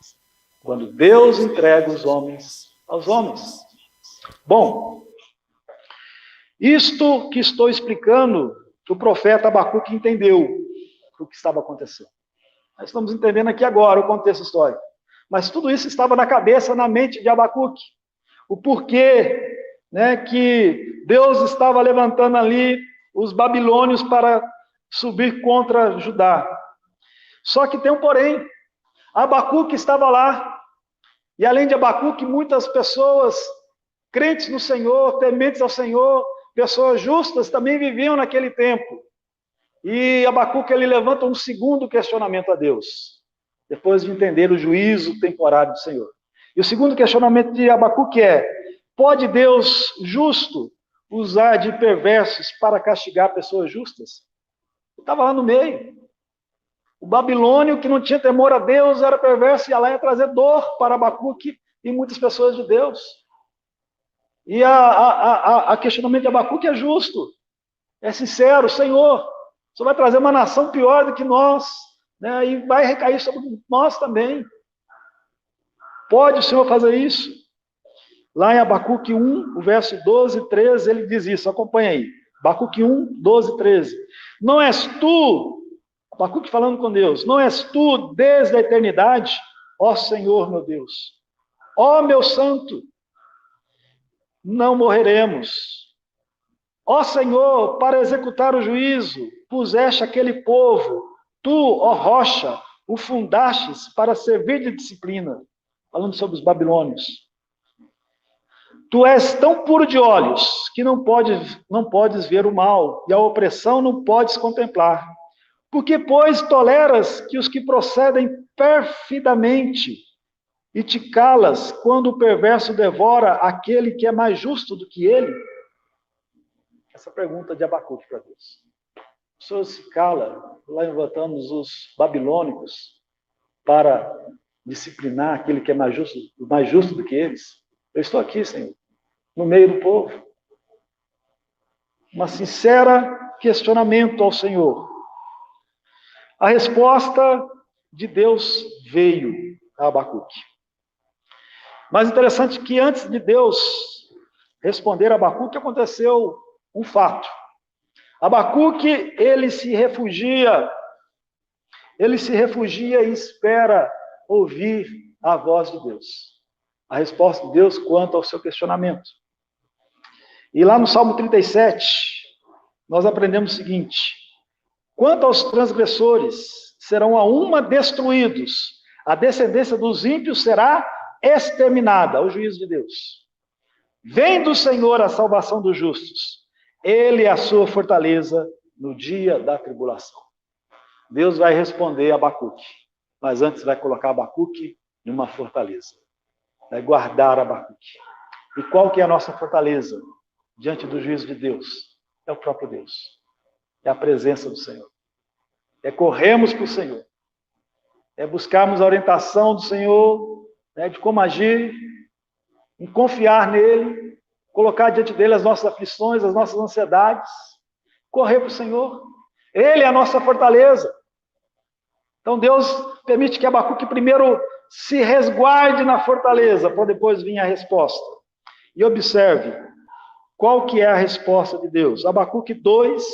Quando Deus entrega os homens aos homens. Bom, isto que estou explicando, o profeta Abacuque entendeu o que estava acontecendo. Nós estamos entendendo aqui agora o contexto histórico. Mas tudo isso estava na cabeça, na mente de Abacuque. O porquê, né, que Deus estava levantando ali os babilônios para subir contra Judá. Só que tem um porém. Abacuque estava lá. E além de Abacuque, muitas pessoas crentes no Senhor, tementes ao Senhor, pessoas justas também viviam naquele tempo. E Abacuque, ele levanta um segundo questionamento a Deus, depois de entender o juízo temporário do Senhor. E o segundo questionamento de Abacuque é: pode Deus justo usar de perversos para castigar pessoas justas? Ele estava lá no meio. O babilônio, que não tinha temor a Deus, era perverso e ia lá ia trazer dor para Abacuque e muitas pessoas de Deus. E a questionamento de Abacuque é justo, é sincero: Senhor, você vai trazer uma nação pior do que nós, né, e vai recair sobre nós também. Pode o Senhor fazer isso? Lá em Abacuque 1, o verso 12 e 13, ele diz isso, acompanha aí. Abacuque 1, 12 e 13. Não és tu, Abacuque falando com Deus, não és tu desde a eternidade, ó Senhor meu Deus, ó meu santo, não morreremos. Ó Senhor, para executar o juízo, puseste aquele povo, tu, ó rocha, o fundastes para servir de disciplina. Falando sobre os babilônios. Tu és tão puro de olhos que não podes ver o mal, e a opressão não podes contemplar. Porque, pois, toleras que os que procedem perfidamente e te calas quando o perverso devora aquele que é mais justo do que ele? Essa pergunta de Abacuque para Deus. O Senhor se cala, lá levantamos os babilônicos para disciplinar aquele que é mais justo do que eles? Eu estou aqui, Senhor, no meio do povo. Uma sincera questionamento ao Senhor. A resposta de Deus veio a Abacuque. Mas interessante que antes de Deus responder a Abacuque, aconteceu um fato. Abacuque, ele se refugia e espera ouvir a voz de Deus. A resposta de Deus quanto ao seu questionamento. E lá no Salmo 37, nós aprendemos o seguinte: quanto aos transgressores, serão a uma destruídos, a descendência dos ímpios será exterminada, ao juízo de Deus. Vem do Senhor a salvação dos justos, Ele é a sua fortaleza no dia da tribulação. Deus vai responder a Abacuque, mas antes vai colocar Abacuque numa fortaleza. Vai guardar Abacuque. E qual que é a nossa fortaleza diante do juízo de Deus? É o próprio Deus. É a presença do Senhor. É corrermos para o Senhor. É buscarmos a orientação do Senhor, né, de como agir, em confiar nele, colocar diante dele as nossas aflições, as nossas ansiedades, correr para o Senhor. Ele é a nossa fortaleza. Então Deus permite que Abacuque primeiro se resguarde na fortaleza, para depois vir a resposta. E observe, qual que é a resposta de Deus? Abacuque 2,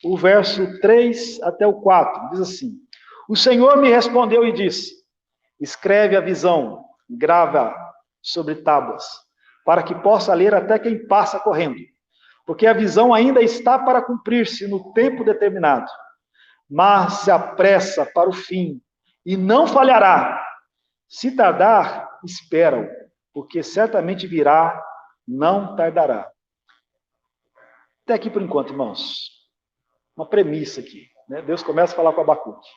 o verso 3 até o 4, diz assim: o Senhor me respondeu e disse: escreve a visão, grava sobre tábuas, para que possa ler até quem passa correndo, porque a visão ainda está para cumprir-se no tempo determinado, mas se apressa para o fim, e não falhará. Se tardar, espera-o, porque certamente virá, não tardará. Até aqui por enquanto, irmãos. Uma premissa aqui, né? Deus começa a falar com Abacuque.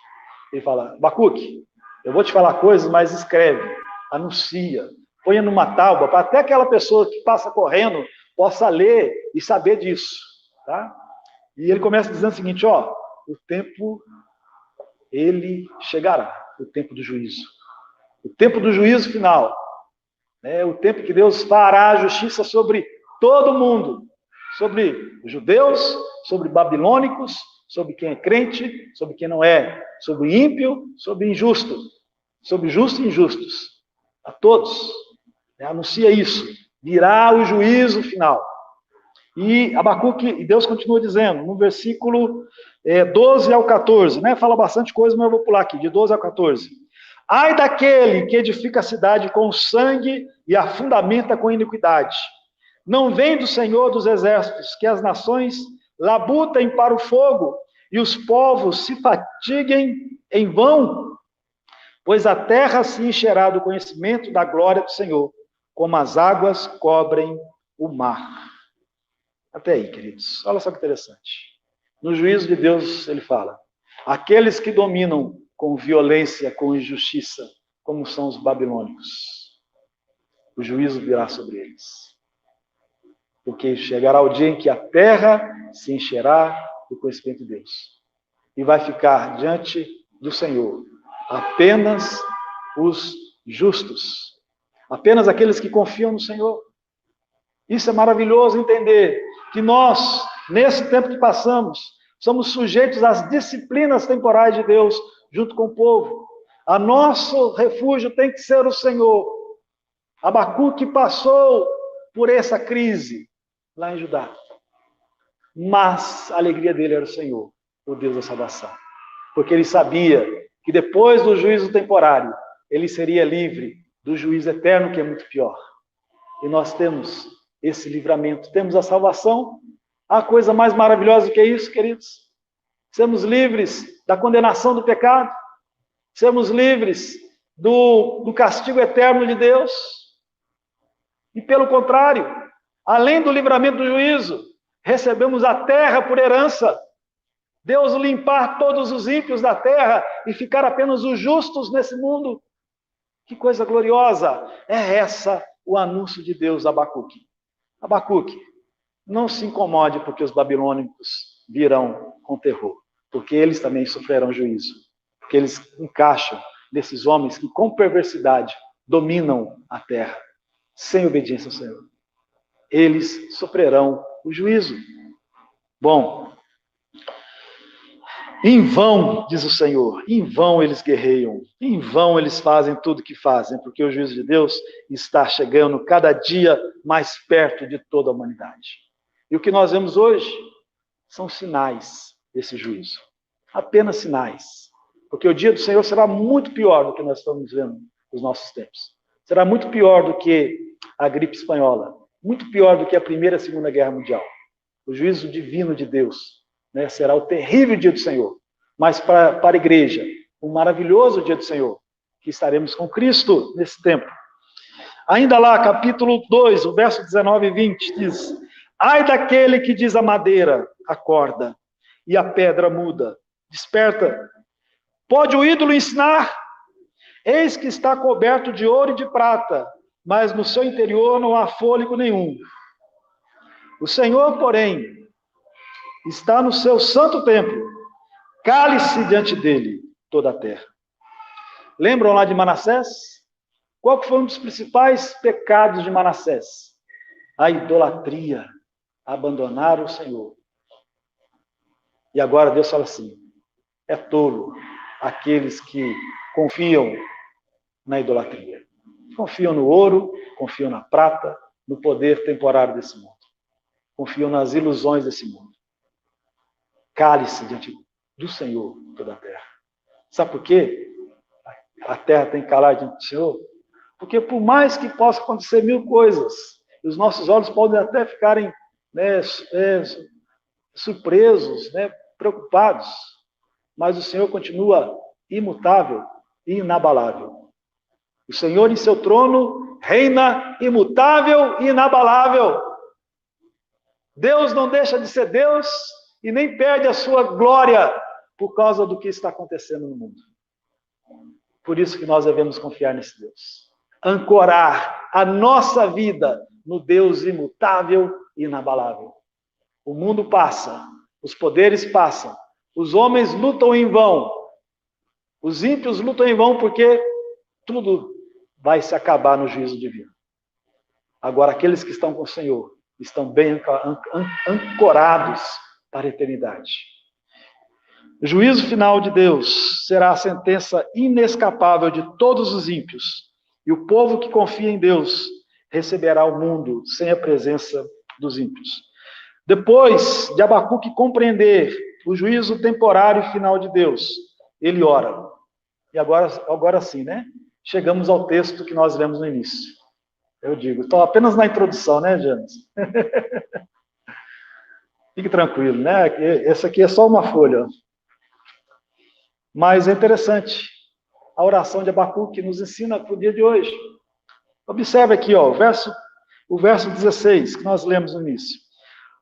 Ele fala: Abacuque, eu vou te falar coisas, mas escreve, anuncia, ponha numa tábua, para até aquela pessoa que passa correndo possa ler e saber disso. Tá? E ele começa dizendo o seguinte: ó, o tempo, ele chegará, o tempo do juízo. O tempo do juízo final. Né? O tempo que Deus fará a justiça sobre todo mundo. Sobre os judeus, sobre babilônicos, sobre quem é crente, sobre quem não é, sobre ímpio, sobre injusto, sobre justos e injustos. A todos. Anuncia isso. Virá o juízo final. E Abacuque, e Deus continua dizendo, no versículo 12 ao 14, né? Fala bastante coisa, mas eu vou pular aqui, de 12 ao 14. Ai daquele que edifica a cidade com sangue e a fundamenta com iniquidade. Não vem do Senhor dos exércitos que as nações labutem para o fogo e os povos se fatiguem em vão? Pois a terra se encherá do conhecimento da glória do Senhor, como as águas cobrem o mar. Até aí, queridos. Olha só que interessante. No juízo de Deus, ele fala: aqueles que dominam com violência, com injustiça, como são os babilônicos, o juízo virá sobre eles. Porque chegará o dia em que a terra se encherá do conhecimento de Deus. E vai ficar diante do Senhor apenas os justos. Apenas aqueles que confiam no Senhor. Isso é maravilhoso entender que nós, nesse tempo que passamos, somos sujeitos às disciplinas temporais de Deus junto com o povo. A nosso refúgio tem que ser o Senhor. Abacuque passou por essa crise lá em Judá. Mas a alegria dele era o Senhor, o Deus da salvação. Porque ele sabia que depois do juízo temporário, ele seria livre do juízo eterno, que é muito pior. E nós temos esse livramento, temos a salvação. Há coisa mais maravilhosa que isso, queridos? Sermos livres da condenação do pecado, sermos livres do castigo eterno de Deus. E pelo contrário, além do livramento do juízo, recebemos a terra por herança. Deus limpar todos os ímpios da terra e ficar apenas os justos nesse mundo. Que coisa gloriosa! É essa o anúncio de Deus a Abacuque. Abacuque, não se incomode porque os babilônicos virão com terror, porque eles também sofrerão juízo, porque eles encaixam nesses homens que com perversidade dominam a terra, sem obediência ao Senhor. Eles sofrerão o juízo. Bom, em vão, diz o Senhor, em vão eles guerreiam, em vão eles fazem tudo o que fazem, porque o juízo de Deus está chegando cada dia mais perto de toda a humanidade. E o que nós vemos hoje são sinais desse juízo, apenas sinais, porque o dia do Senhor será muito pior do que nós estamos vendo nos nossos tempos. Será muito pior do que a gripe espanhola, muito pior do que a Primeira e Segunda Guerra Mundial. O juízo divino de Deus, né, será o terrível dia do Senhor, mas para a igreja, um maravilhoso dia do Senhor, que estaremos com Cristo nesse tempo. Ainda lá, capítulo 2, o verso 19 e 20, diz: ai daquele que diz a madeira, acorda, e a pedra muda, desperta. Pode o ídolo ensinar? Eis que está coberto de ouro e de prata, mas no seu interior não há fôlego nenhum. O Senhor, porém, está no seu santo templo, cale-se diante dele toda a terra. Lembram lá de Manassés? Qual foi um dos principais pecados de Manassés? A idolatria, abandonar o Senhor. E agora Deus fala assim: é tolo aqueles que confiam na idolatria. Confiam no ouro, confiam na prata, no poder temporário desse mundo. Confiam nas ilusões desse mundo. Cale-se diante do Senhor toda a terra. Sabe por quê? A terra tem que calar diante do Senhor? Porque por mais que possa acontecer mil coisas, os nossos olhos podem até ficarem, né, surpresos, né, preocupados, mas o Senhor continua imutável e inabalável. O Senhor em seu trono reina imutável e inabalável. Deus não deixa de ser Deus e nem perde a sua glória por causa do que está acontecendo no mundo. Por isso que nós devemos confiar nesse Deus. Ancorar a nossa vida no Deus imutável e inabalável. O mundo passa, os poderes passam, os homens lutam em vão, os ímpios lutam em vão porque tudo vai se acabar no juízo divino. Agora, aqueles que estão com o Senhor estão bem ancorados para a eternidade. O juízo final de Deus será a sentença inescapável de todos os ímpios, e o povo que confia em Deus receberá o mundo sem a presença dos ímpios. Depois de Abacuque compreender o juízo temporário final de Deus, ele ora. E agora sim, né? Chegamos ao texto que nós lemos no início. Eu digo, estou apenas na introdução, né, James? Fique tranquilo, né? Essa aqui é só uma folha. Mas é interessante. A oração de Abacuque nos ensina para o dia de hoje. Observe aqui, ó, o verso 16, que nós lemos no início.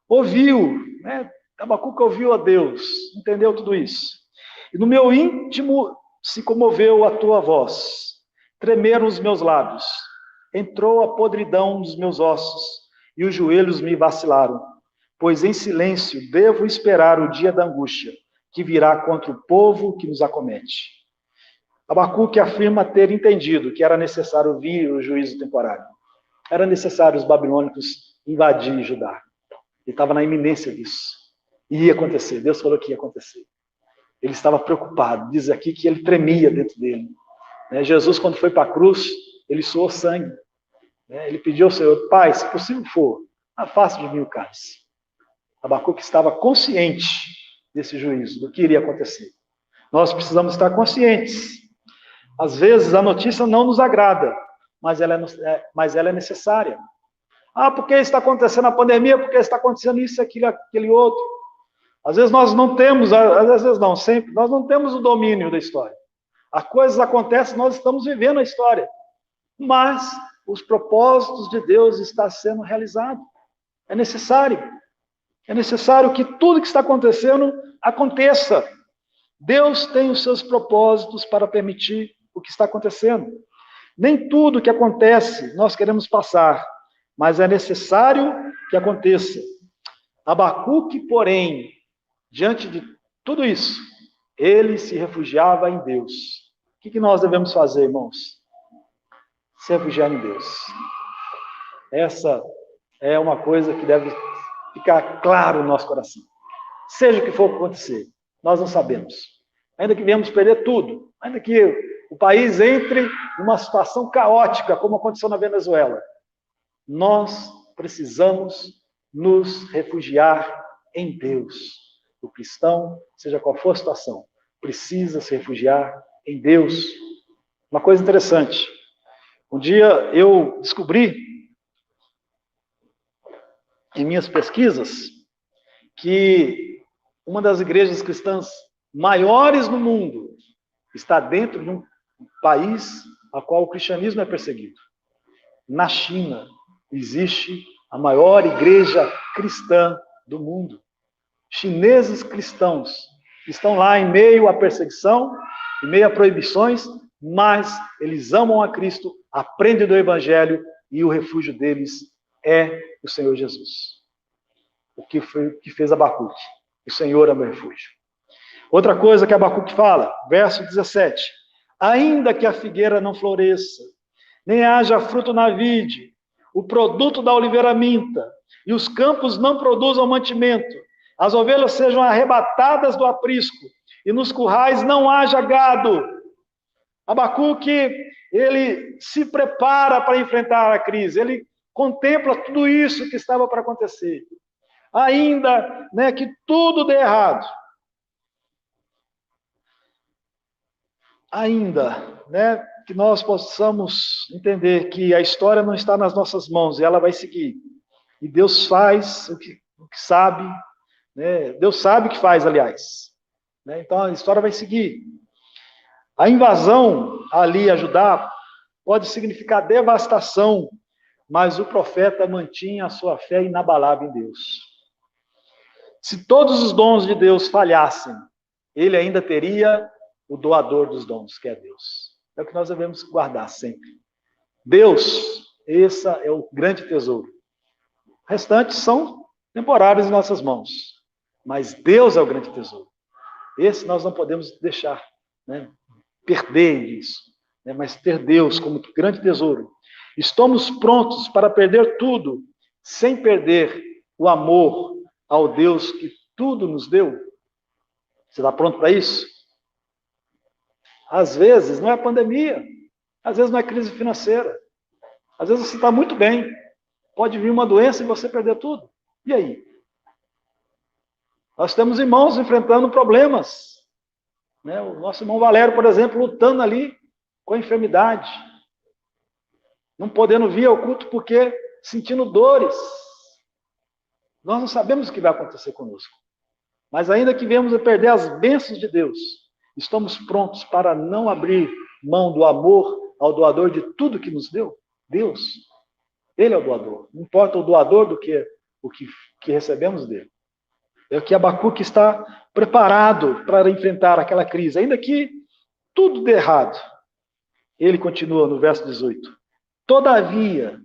Ouviu, né? Abacuque ouviu a Deus, entendeu tudo isso. E no meu íntimo se comoveu a tua voz, tremeram os meus lábios, entrou a podridão nos meus ossos, e os joelhos me vacilaram, pois em silêncio devo esperar o dia da angústia, que virá contra o povo que nos acomete. Abacuque afirma ter entendido que era necessário vir o juízo temporário. Era necessário os babilônicos invadirem Judá. Ele estava na iminência disso. E ia acontecer, Deus falou que ia acontecer. Ele estava preocupado, diz aqui que ele tremia dentro dele. Jesus, quando foi para a cruz, ele suou sangue. Ele pediu ao Senhor: Pai, se possível for, afaste de mim o cálice. Abacuque estava consciente desse juízo, do que iria acontecer. Nós precisamos estar conscientes. Às vezes a notícia não nos agrada, mas ela é necessária. Porque está acontecendo a pandemia, porque está acontecendo isso, aquilo, aquele outro. Às vezes nós não temos, às vezes não, sempre, nós não temos o domínio da história. As coisas acontecem, nós estamos vivendo a história. Mas os propósitos de Deus estão sendo realizados. É necessário que tudo que está acontecendo aconteça. Deus tem os seus propósitos para permitir o que está acontecendo. Nem tudo que acontece nós queremos passar, mas é necessário que aconteça. Abacuque, porém, diante de tudo isso, ele se refugiava em Deus. O que nós devemos fazer, irmãos? Se refugiar em Deus. Essa é uma coisa que deve ficar claro no nosso coração. Seja o que for acontecer, nós não sabemos. Ainda que venhamos perder tudo, ainda que o país entre numa situação caótica, como aconteceu na Venezuela, nós precisamos nos refugiar em Deus. O cristão, seja qual for a situação, precisa se refugiar em Deus. Uma coisa interessante, um dia eu descobri, em minhas pesquisas, que uma das igrejas cristãs maiores no mundo está dentro de um país a qual o cristianismo é perseguido. Na China existe a maior igreja cristã do mundo. Chineses cristãos estão lá em meio à perseguição, em meio a proibições, mas eles amam a Cristo, aprendem do Evangelho e o refúgio deles é o Senhor Jesus. O que fez Abacuque? O Senhor é meu refúgio. Outra coisa que Abacuque fala, verso 17. Ainda que a figueira não floresça, nem haja fruto na vide, o produto da oliveira minta, e os campos não produzam mantimento, as ovelhas sejam arrebatadas do aprisco, e nos currais não haja gado. Abacuque, ele se prepara para enfrentar a crise, ele contempla tudo isso que estava para acontecer. Ainda, que tudo dê errado. Ainda, que nós possamos entender que a história não está nas nossas mãos e ela vai seguir. E Deus faz o que sabe, Deus sabe o que faz, aliás. Então a história vai seguir. A invasão ali a Judá pode significar devastação, mas o profeta mantinha a sua fé inabalável em Deus. Se todos os dons de Deus falhassem, ele ainda teria o doador dos dons, que é Deus. É o que nós devemos guardar sempre. Deus, esse é o grande tesouro. O restante são temporários em nossas mãos. Mas Deus é o grande tesouro. Esse nós não podemos deixar perder isso. Mas ter Deus como grande tesouro. Estamos prontos para perder tudo, sem perder o amor ao Deus que tudo nos deu. Você está pronto para isso? Às vezes não é pandemia, às vezes não é crise financeira, às vezes você está muito bem, pode vir uma doença e você perder tudo. E aí? Nós temos irmãos enfrentando problemas. O nosso irmão Valério, por exemplo, lutando ali com a enfermidade, não podendo vir ao culto porque sentindo dores. Nós não sabemos o que vai acontecer conosco. Mas ainda que venhamos a perder as bênçãos de Deus, estamos prontos para não abrir mão do amor ao doador de tudo que nos deu. Deus. Ele é o doador. Não importa o doador do que o que recebemos dele. É que Abacuque está preparado para enfrentar aquela crise. Ainda que tudo dê errado. Ele continua no verso 18. Todavia,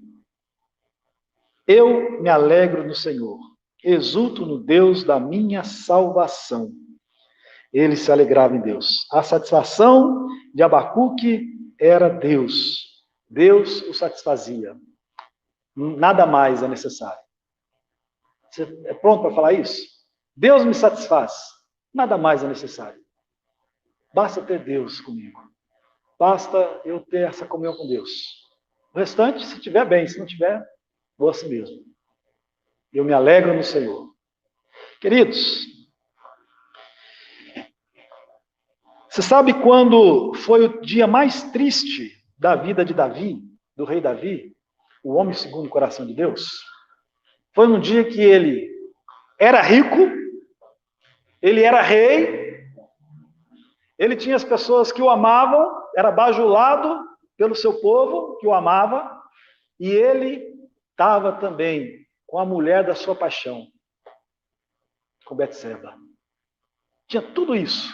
eu me alegro no Senhor. Exulto no Deus da minha salvação. Ele se alegrava em Deus. A satisfação de Abacuque era Deus. Deus o satisfazia. Nada mais é necessário. Você é pronto para falar isso? Deus me satisfaz. Nada mais é necessário. Basta ter Deus comigo. Basta eu ter essa comunhão com Deus. O restante, se tiver bem, se não tiver, vou assim mesmo. Eu me alegro no Senhor. Queridos, você sabe quando foi o dia mais triste da vida de Davi, do rei Davi, o homem segundo o coração de Deus? Foi num dia que ele era rico, ele era rei, ele tinha as pessoas que o amavam, era bajulado pelo seu povo que o amava, E ele estava também com a mulher da sua paixão, com Betseba. Tinha tudo isso.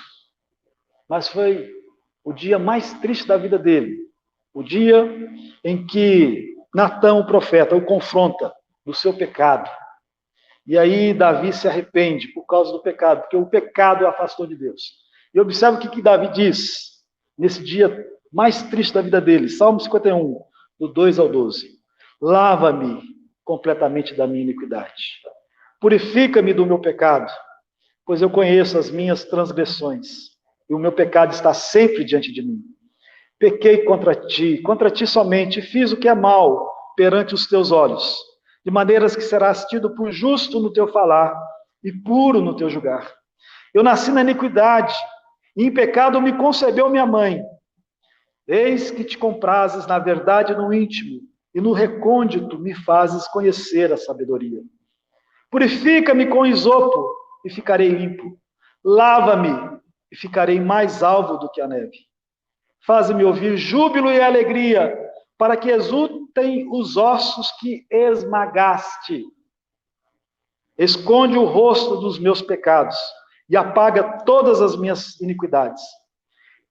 Mas foi o dia mais triste da vida dele. O dia em que Natã, o profeta, o confronta do seu pecado. E aí Davi se arrepende por causa do pecado, porque o pecado o afastou de Deus. E observe o que Davi diz nesse dia mais triste da vida dele. Salmo 51, do 2 ao 12. Lava-me completamente da minha iniquidade. Purifica-me do meu pecado, pois eu conheço as minhas transgressões, e o meu pecado está sempre diante de mim. Pequei contra ti somente, e fiz o que é mal perante os teus olhos, de maneiras que serás tido por justo no teu falar e puro no teu julgar. Eu nasci na iniquidade, e em pecado me concebeu minha mãe. Eis que te comprases na verdade no íntimo, e no recôndito me fazes conhecer a sabedoria. Purifica-me com isopo, e ficarei limpo. Lava-me, e ficarei mais alvo do que a neve. Faze-me ouvir júbilo e alegria, para que exultem os ossos que esmagaste. Esconde o rosto dos meus pecados, e apaga todas as minhas iniquidades.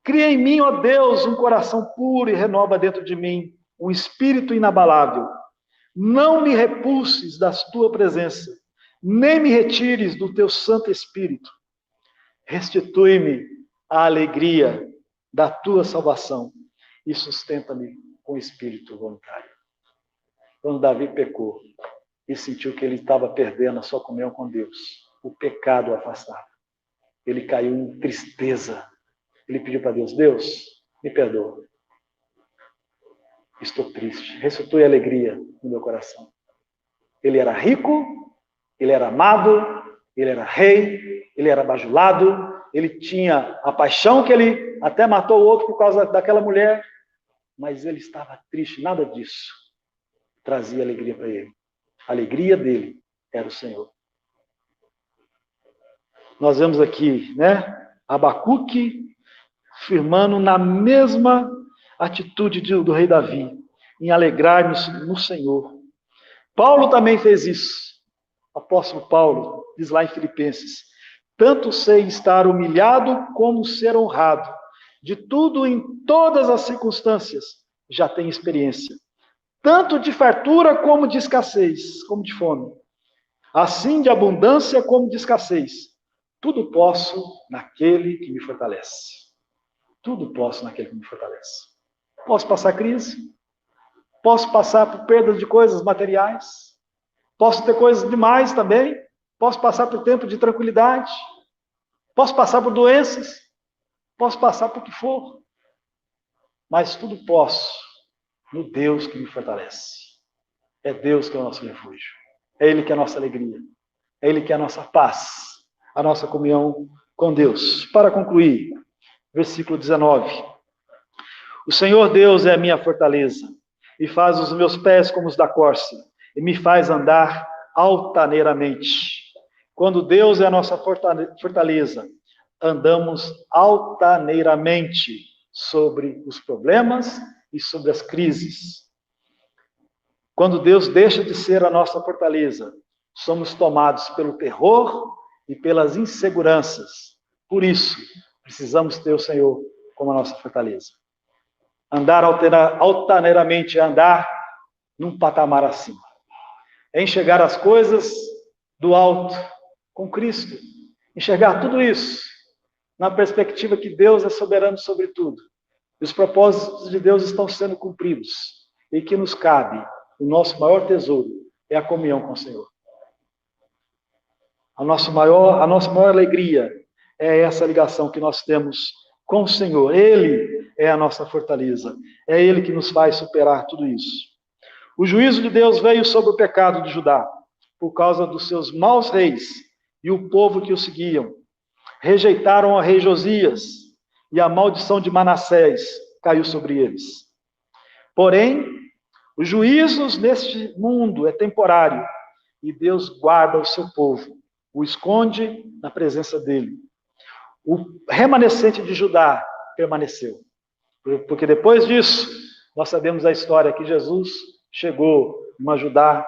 Cria em mim, ó Deus, um coração puro e renova dentro de mim um espírito inabalável. Não me repulses da tua presença, nem me retires do teu Santo Espírito. Restitui-me a alegria da tua salvação e sustenta-me com espírito voluntário. Quando Davi pecou e sentiu que ele estava perdendo a sua comunhão com Deus, o pecado o afastava. Ele caiu em tristeza. Ele pediu para Deus: Deus, me perdoa. Estou triste. Restitui a alegria no meu coração. Ele era rico, ele era amado, ele era rei, ele era bajulado, ele tinha a paixão que ele até matou o outro por causa daquela mulher, mas ele estava triste, nada disso trazia alegria para ele. A alegria dele era o Senhor. Nós vemos aqui, Abacuque firmando na mesma atitude do rei Davi, em alegrar-nos no Senhor. Paulo também fez isso. O apóstolo Paulo diz lá em Filipenses: tanto sei estar humilhado como ser honrado. De tudo, em todas as circunstâncias, já tenho experiência. Tanto de fartura como de escassez, como de fome. Assim de abundância como de escassez. Tudo posso naquele que me fortalece. Tudo posso naquele que me fortalece. Posso passar crise. Posso passar por perdas de coisas materiais. Posso ter coisas demais também. Posso passar por tempo de tranquilidade. Posso passar por doenças. Posso passar por o que for. Mas tudo posso no Deus que me fortalece. É Deus que é o nosso refúgio. É Ele que é a nossa alegria. É Ele que é a nossa paz. A nossa comunhão com Deus. Para concluir, versículo 19. O Senhor Deus é a minha fortaleza, e faz os meus pés como os da corça, e me faz andar altaneiramente. Quando Deus é a nossa fortaleza, andamos altaneiramente sobre os problemas e sobre as crises. Quando Deus deixa de ser a nossa fortaleza, somos tomados pelo terror e pelas inseguranças. Por isso, precisamos ter o Senhor como a nossa fortaleza. Andar altaneiramente é andar num patamar acima. É enxergar as coisas do alto, com Cristo. Enxergar tudo isso na perspectiva que Deus é soberano sobre tudo. E os propósitos de Deus estão sendo cumpridos. E que nos cabe, o nosso maior tesouro é a comunhão com o Senhor. A nossa maior alegria é essa ligação que nós temos com o Senhor. Ele é a nossa fortaleza. É Ele que nos faz superar tudo isso. O juízo de Deus veio sobre o pecado de Judá, por causa dos seus maus reis e o povo que o seguiam. Rejeitaram o rei Josias, e a maldição de Manassés caiu sobre eles. Porém, os juízos neste mundo é temporário, e Deus guarda o seu povo, o esconde na presença dele. O remanescente de Judá permaneceu. Porque depois disso, nós sabemos a história que Jesus chegou uma Judá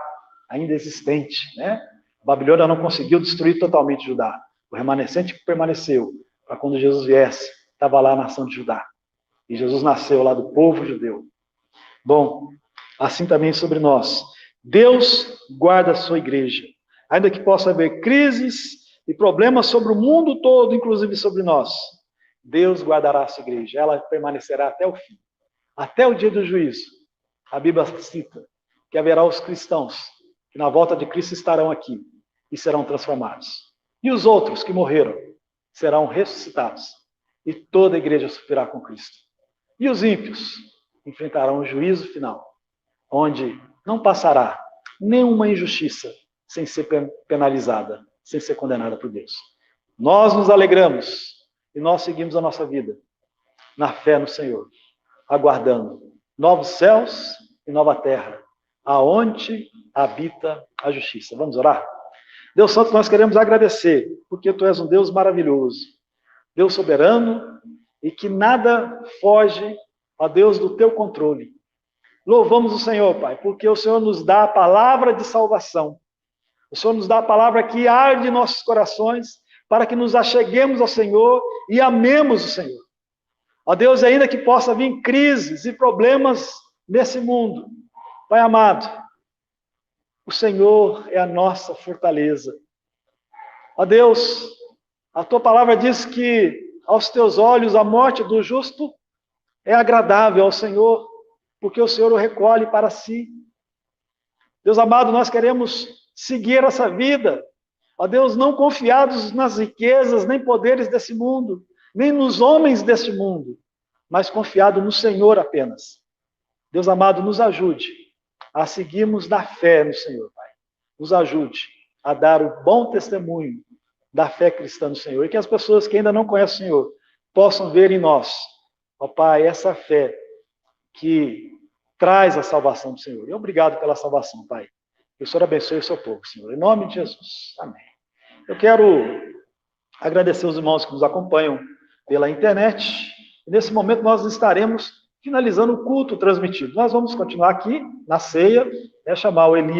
ainda existente, né? A Babilônia não conseguiu destruir totalmente Judá. O remanescente que permaneceu, para quando Jesus viesse, estava lá a nação de Judá. E Jesus nasceu lá do povo judeu. Bom, assim também sobre nós. Deus guarda a sua igreja. Ainda que possa haver crises e problemas sobre o mundo todo, inclusive sobre nós, Deus guardará a sua igreja. Ela permanecerá até o fim. Até o dia do juízo. A Bíblia cita que haverá os cristãos que na volta de Cristo estarão aqui e serão transformados. E os outros que morreram serão ressuscitados. E toda a igreja sofrerá com Cristo. E os ímpios enfrentarão o juízo final, onde não passará nenhuma injustiça sem ser penalizada, sem ser condenada por Deus. Nós nos alegramos e nós seguimos a nossa vida na fé no Senhor, aguardando novos céus e nova terra, aonde habita a justiça. Vamos orar? Deus Santo, nós queremos agradecer, porque Tu és um Deus maravilhoso, Deus soberano, e que nada foge, ó Deus, do Teu controle. Louvamos o Senhor, Pai, porque o Senhor nos dá a palavra de salvação. O Senhor nos dá a palavra que arde em nossos corações, para que nos acheguemos ao Senhor e amemos o Senhor. Ó Deus, ainda que possa vir crises e problemas nesse mundo, Pai amado, o Senhor é a nossa fortaleza. Ó Deus, a Tua palavra diz que aos Teus olhos a morte do justo é agradável ao Senhor, porque o Senhor o recolhe para si. Deus amado, nós queremos seguir essa vida, ó Deus, não confiados nas riquezas, nem poderes desse mundo, nem nos homens deste mundo, mas confiado no Senhor apenas. Deus amado, nos ajude a seguirmos na fé no Senhor, Pai. Nos ajude a dar o bom testemunho da fé cristã no Senhor, e que as pessoas que ainda não conhecem o Senhor possam ver em nós, ó Pai, essa fé que traz a salvação do Senhor. E obrigado pela salvação, Pai. Que o Senhor abençoe o seu povo, Senhor. Em nome de Jesus. Amém. Eu quero agradecer os irmãos que nos acompanham pela internet. E nesse momento nós estaremos finalizando o culto transmitido. Nós vamos continuar aqui na ceia, chamar o Elias